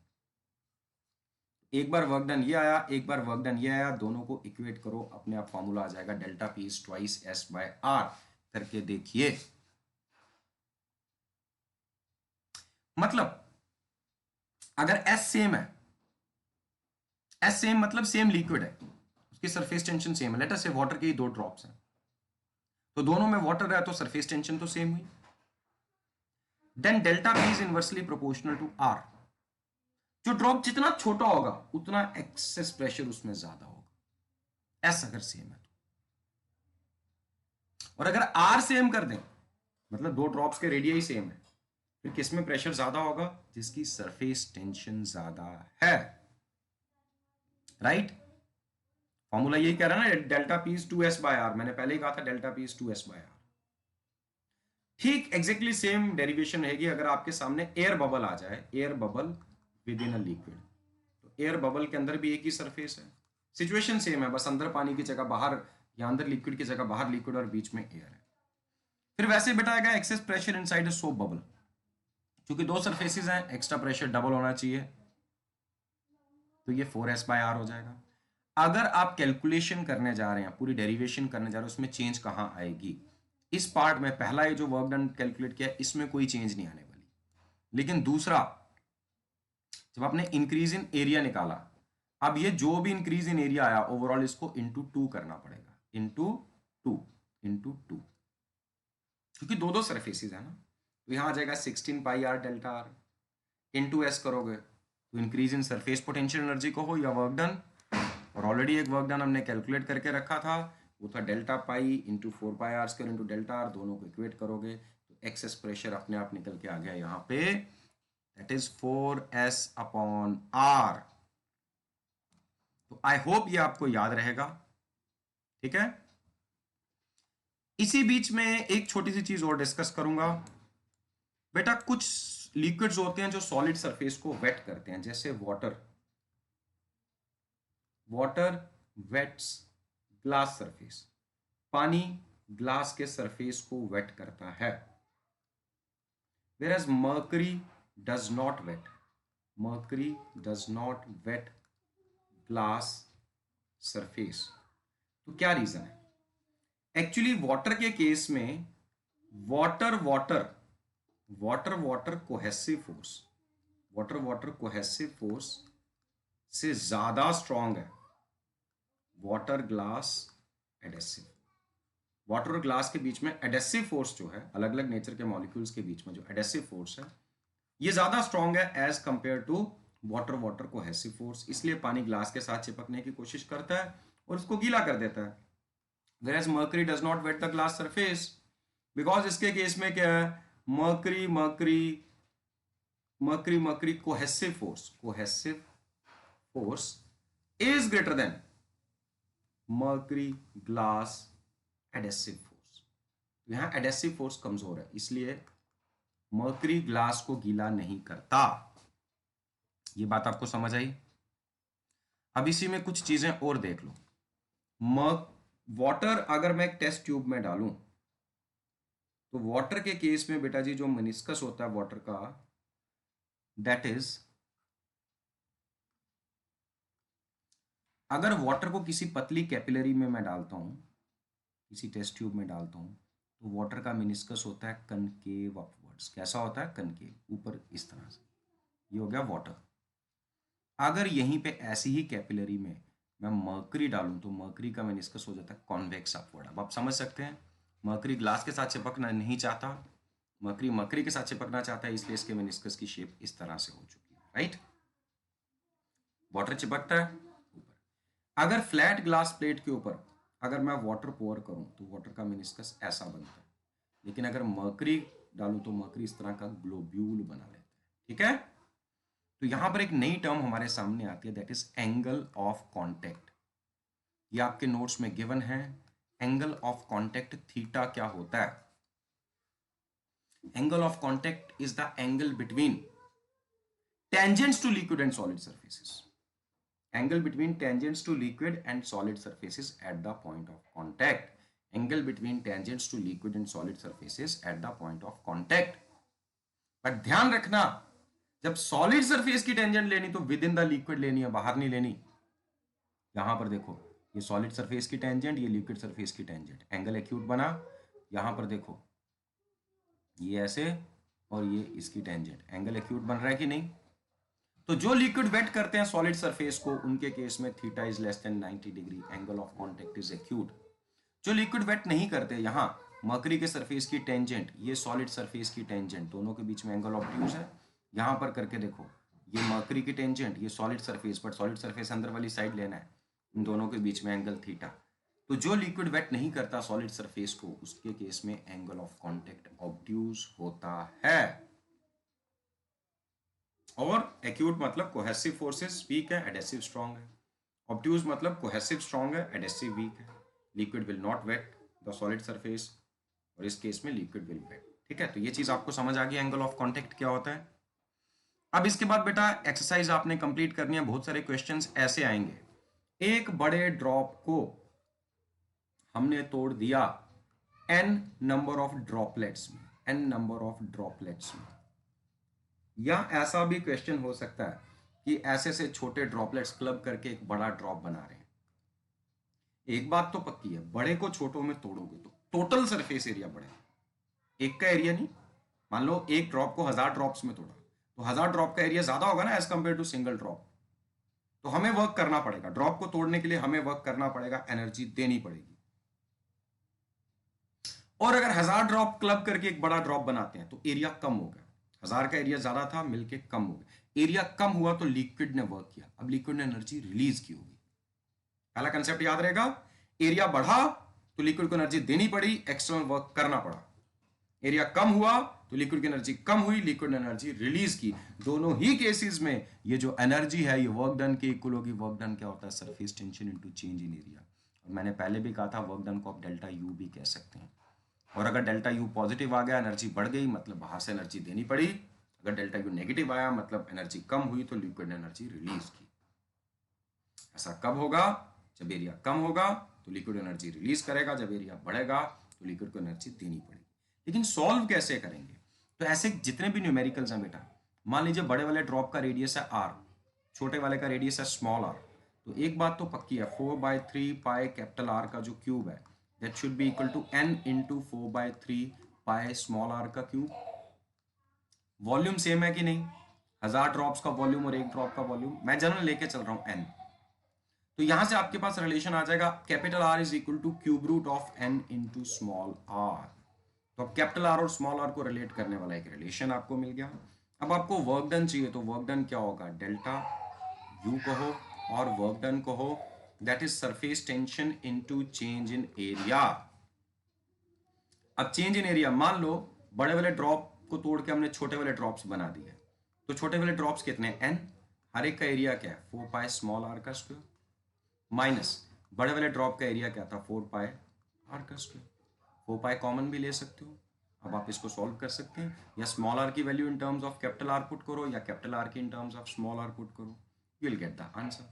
एक बार वर्क डन ये आया, एक बार वर्क डन ये आया, दोनों को इक्वेट करो, अपने आप फॉर्मूला आ जाएगा delta P is twice S by R. करके देखिए, मतलब अगर एस सेम है, एस सेम मतलब सेम लिक्विड है, उसकी सरफेस टेंशन सेम है, लेट अस से वाटर के दो ड्रॉप्स हैं, तो दोनों में वाटर है तो सरफेस टेंशन तो सेम हुई, then delta P is inversely proportional to R. जो ड्रॉप जितना छोटा होगा उतना एक्सेस प्रेशर उसमें ज्यादा होगा, एस अगर सेम है तो। और अगर आर सेम कर दें मतलब दो ड्रॉप्स के रेडियस सेम है, फिर किसमें प्रेशर ज्यादा होगा जिसकी सरफेस टेंशन ज्यादा है, राइट। फॉर्मूला यही कह रहा है ना delta P is 2s by R, मैंने पहले ही कहा था delta P is 2s by R. ठीक एग्जैक्टली सेम डेरिवेशन रहेगी अगर आपके सामने एयर बबल आ जाए, air bubble with in a liquid, तो एयर बबल के अंदर भी एक ही सरफेस है, सिचुएशन सेम है, बस अंदर पानी की जगह बाहर, या अंदर लिक्विड की जगह बाहर लिक्विड और बीच में एयर है। फिर वैसे बेटा आएगा excess pressure inside a soap bubble, क्योंकि दो सरफेसेस हैं एक्स्ट्रा प्रेशर डबल होना चाहिए, तो ये 4s बाय आर हो जाएगा। अगर आप कैलकुलेशन करने जा रहे हैं, पूरी डेरिवेशन करने जा रहे हैं, उसमें चेंज कहां आएगी, इस पार्ट में पहला ये जो वर्क डन कैलकुलेट किया इसमें कोई चेंज नहीं आने वाली, लेकिन दूसरा जब आपने इंक्रीज इन एरिया निकाला, अब ये जो भी इंक्रीज इन एरिया आया ओवरऑल इसको इंटू 2 करना पड़ेगा, इंटू टू, क्योंकि दो दो सरफेसेस है ना, तो यहां आ जाएगा 16 pi R delta R, into S करोगे तो increase in surface potential energy को हो या वर्क डन, और ऑलरेडी एक वर्क डन हमने कैलकुलेट करके रखा था, वो था delta pi into 4 pi R square into delta R, दोनों को इक्वेट करोगे तो एक्सेस प्रेशर अपने आप निकल के आ गया यहाँ पे, that is 4s upon are. तो आई होप ये आपको याद रहेगा, ठीक है। इसी बीच में एक छोटी सी चीज और डिस्कस करूंगा बेटा, कुछ लिक्विड्स होते हैं जो सॉलिड सरफेस को वेट करते हैं, जैसे water, water wets glass surface, पानी ग्लास के सरफेस को वेट करता है, whereas mercury does not wet, mercury does not wet glass surface। तो क्या रीजन है? एक्चुअली वाटर के केस में water water water water cohesive force, water water cohesive force से ज्यादा स्ट्रांग है वाटर ग्लास एडेसिव। वाटर और ग्लास के बीच में एडेसिव फोर्स जो है, अलग अलग नेचर के मॉलिक्यूल्स के बीच में जो एडेसिव फोर्स है, ये ज्यादा स्ट्रांग है as compare to water water cohesive force. इसलिए पानी ग्लास के साथ चिपकने की कोशिश करता है और उसको गीला कर देता है, whereas mercury does not wet the glass surface because इसके केस में क्या है, mercury mercury mercury mercury cohesive force is greater than mercury glass adhesive force। यहां adhesive force कमजोर है, इसलिए mercury ग्लास को गीला नहीं करता। ये बात आपको समझ आई? अब इसी में कुछ चीजें और देख लो। वाटर अगर मैं एक टेस्ट ट्यूब में डालूं तो वाटर के केस में बेटा जी जो मेनिस्कस होता है वाटर का, दैट इज, अगर वाटर को किसी पतली कैपिलरी में मैं डालता हूं, किसी टेस्ट ट्यूब में डालता हूं, तो वाटर का मेनिस्कस होता है कनकेव अपवर्ड्स। कैसा होता है? कनकेव, ऊपर इस तरह से। ये हो गया वाटर। अगर यहीं पे ऐसी ही कैपिलरी में मैं मर्करी डालूं तो मर्करी का मेनिस्कस हो जाता है कॉन्वेक्स अपवर्ड। अब आप समझ सकते हैं, मर्करी ग्लास के साथ चिपकना नहीं चाहता, मर्करी मर्करी के साथ चिपकना चाहता है, इसलिए इसके मेनिस्कस की शेप इस तरह से हो चुकी है, राइट? वाटर चिपकता है ऊपर। अगर फ्लैट ग्लास प्लेट के ऊपर अगर मैं वाटर पोर करूं तो वाटर का मेनिस्कस ऐसा बनता है, लेकिन अगर मर्करी डालूं तो मर्करी इस तरह का ग्लोब्यूल बना लेता है, ठीक है? तो यहां पर एक नई टर्म हमारे सामने आती है, that is angle of contact. ये आपके नोट्स में गिवन है। एंगल ऑफ कांटेक्ट थीटा क्या होता है? Angle of contact is the angle between tangents to liquid and solid surfaces, angle between tangents to liquid and solid surfaces at the point of contact, angle between tangents to liquid and solid surfaces at the point of contact। But ध्यान रखना, जब solid surface की tangent लेनी तो with in the liquid लेनी है, बाहर नहीं लेनी। यहां पर देखो, ये सॉलिड सरफेस की टेंजेंट, ये लिक्विड सरफेस की टेंजेंट, एंगल एक्यूट बना। यहां पर देखो, ये ऐसे और ये इसकी टेंजेंट, एंगल एक्यूट बन रहा है कि नहीं? तो जो लिक्विड वेट करते हैं सॉलिड सरफेस को, उनके केस में theta is less than 90 degree, angle of contact is acute. जो लिक्विड वेट नहीं करते, यहां मर्करी के सरफेस की टेंजेंट, ये सॉलिड सरफेस की टेंजेंट, दोनों के बीच में एंगल ऑब्ट्यूज है। यहां पर करके देखो, ये मर्करी की टेंजेंट, ये solid surface, but solid surface अंदर वाली साइड लेना है, इन दोनों के बीच में एंगल थीटा। तो जो लिक्विड वेट नहीं करता सॉलिड सरफेस को, उसके केस में एंगल ऑफ कांटेक्ट ऑब्ट्यूज होता है। और एक्यूट मतलब कोहेसिव फोर्सेस वीक है, एडेसिव स्ट्रांग है। ऑब्ट्यूज मतलब कोहेसिव स्ट्रांग है, एडेसिव वीक है। Liquid will not wet the solid surface, और इस केस में लिक्विड विल वेट, ठीक है? तो ये चीज आपको समझ आ गई, एंगल ऑफ कांटेक्ट क्या होता है। अब इसके बाद बेटा एक्सरसाइज आपने कंप्लीट करनी है। बहुत सारे क्वेश्चंस ऐसे आएंगे, एक बड़े ड्रॉप को हमने तोड़ दिया n नंबर ऑफ ड्रॉपलेट्स में, n नंबर ऑफ ड्रॉपलेट्स में। या ऐसा भी क्वेश्चन हो सकता है कि ऐसे से छोटे ड्रॉपलेट्स क्लब करके एक बड़ा ड्रॉप बना रहे हैं। एक बात तो पक्की है, बड़े को छोटों में तोड़ोगे तो टोटल सरफेस एरिया बढ़ेगा, एक का एरिया नहीं। मान लो एक ड्रॉप को 1000 ड्रॉप्स में तोड़ा तो 1000 ड्रॉप का एरिया ज्यादा होगा ना as compare to single drop. तो हमें वर्क करना पड़ेगा, ड्रॉप को तोड़ने के लिए हमें वर्क करना पड़ेगा, एनर्जी देनी पड़ेगी। और अगर 1000 ड्रॉप क्लब करके एक बड़ा ड्रॉप बनाते हैं तो एरिया कम होगा। 1000 का एरिया ज्यादा था, मिलके कम हो गया। एरिया कम हुआ तो लिक्विड ने वर्क किया, अब लिक्विड ने एनर्जी रिलीज की होगी। पहला कंसेप्ट याद रहेगा, एरिया बढ़ा तो लिक्विड को एनर्जी देनी पड़ी, एक्सटर्नल वर्क करना पड़ा। एरिया कम हुआ तो लिक्विड की एनर्जी कम हुई, लिक्विड ने एनर्जी रिलीज की। दोनों ही केसेस में ये जो एनर्जी है ये वर्क डन के इक्वल होगी। वर्क डन क्या होता है? Surface tension into change in area. और मैंने पहले भी कहा था वर्क डन को आप डेल्टा यू भी कह सकते हैं। और अगर डेल्टा यू पॉजिटिव आ गया, एनर्जी बढ़ गई, मतलब बाहर से एनर्जी देनी पड़ी। अगर डेल्टा यू नेगेटिव आया, मतलब एनर्जी कम हुई, तो लिक्विड ने एनर्जी रिलीज की। ऐसा कब होगा? जब एरिया कम होगा तो लिक्विड एनर्जी रिलीज करेगा, जब एरिया बढ़ेगा तो लिक्विड को एनर्जी देनी पड़ेगी। लेकिन सॉल्व कैसे करेंगे? तो ऐसे जितने भी न्यूमेरिकल्स हैं बेटा, मान लीजिए बड़े वाले ड्रॉप का रेडियस है r, छोटे वाले का रेडियस है स्मॉल r, तो एक बात तो पक्की है, 4/3 पाई कैपिटल R का जो क्यूब है that should be equal to n into 4/3 pi small r का क्यूब। वॉल्यूम सेम है कि नहीं? 1000 ड्रॉप्स का वॉल्यूम और एक ड्रॉप का वॉल्यूम, मैं जनरल लेके चल रहा हूं n। तो यहां से आपके पास रिलेशन आ जाएगा capital R is equal to cube root of n into small r। तो अब कैपिटल R और स्मॉल r को रिलेट करने वाला एक रिलेशन आपको मिल गया। अब आपको वर्क डन चाहिए, तो वर्क डन क्या होगा? डेल्टा U कहो और वर्क डन कहो, that is surface tension into change in area. अब चेंज इन एरिया, मान लो बड़े वाले ड्रॉप को तोड़ के हमने छोटे वाले ड्रॉप्स बना दिए, तो छोटे वाले ड्रॉप्स कितने? n, हर एक का एरिया क्या है? 4 पाई स्मॉल r का स्क्वायर, माइनस बड़े वाले ड्रॉप का एरिया क्या था? 4 पाई r का स्क्वायर। 4 पाई कॉमन भी ले सकते हो। अब आप इसको सॉल्व कर सकते हैं, या स्मॉल r की value in terms of capital R put करो, या कैपिटल R की in terms of small r put करो, you will get the answer.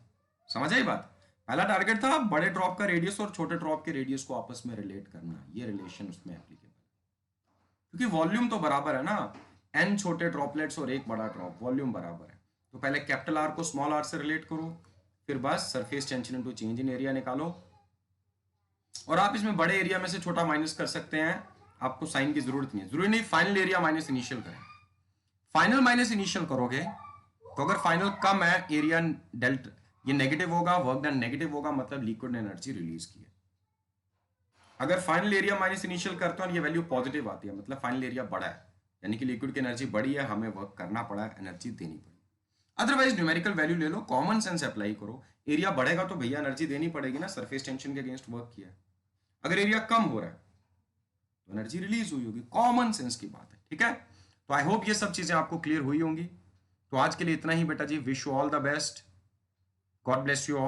समझ आई बात? पहला टारगेट था बड़े ड्रॉप का रेडियस और छोटे ड्रॉप के रेडियस को आपस में रिलेट करना, ये रिलेशन उसमें एप्लीकेबल, क्योंकि वॉल्यूम तो बराबर है ना, n छोटे ड्रॉपलेट्स और एक बड़ा ड्रॉप, वॉल्यूम बराबर है। तो पहले कैपिटल R को स्मॉल r से रिलेट करो, फिर बस surface tension into change in area निकालो, और आप इसमें बड़े एरिया में से छोटा माइनस कर सकते हैं, आपको साइन की जरूरत नहीं है, जरूरी नहीं फाइनल एरिया माइनस इनिशियल करें। फाइनल माइनस इनिशियल करोगे तो अगर फाइनल कम है, एरिया डेल्टा ये नेगेटिव होगा, वर्क डन नेगेटिव होगा, मतलब लिक्विड ने एनर्जी रिलीज की है। अगर फाइनल एरिया माइनस इनिशियल करते हो और ये वैल्यू पॉजिटिव आती है, मतलब फाइनल एरिया बड़ा है, यानी कि लिक्विड की एनर्जी बढ़ी है, हमें वर्क करना पड़ा है, एनर्जी देनी पड़ी। अदरवाइज न्यूमेरिकल वैल्यू ले लो, कॉमन सेंस अप्लाई करो, एरिया बढ़ेगा तो भैया एनर्जी देनी पड़ेगी ना, सरफेस टेंशन के अगेंस्ट वर्क किया है। अगर एरिया कम हो रहा है तो एनर्जी रिलीज हुई होगी, कॉमन सेंस की बात है, ठीक है। तो आई होप ये सब चीजें आपको क्लियर हुई होंगी। तो आज के लिए इतना ही बेटा जी, wish you all the best, God bless you all.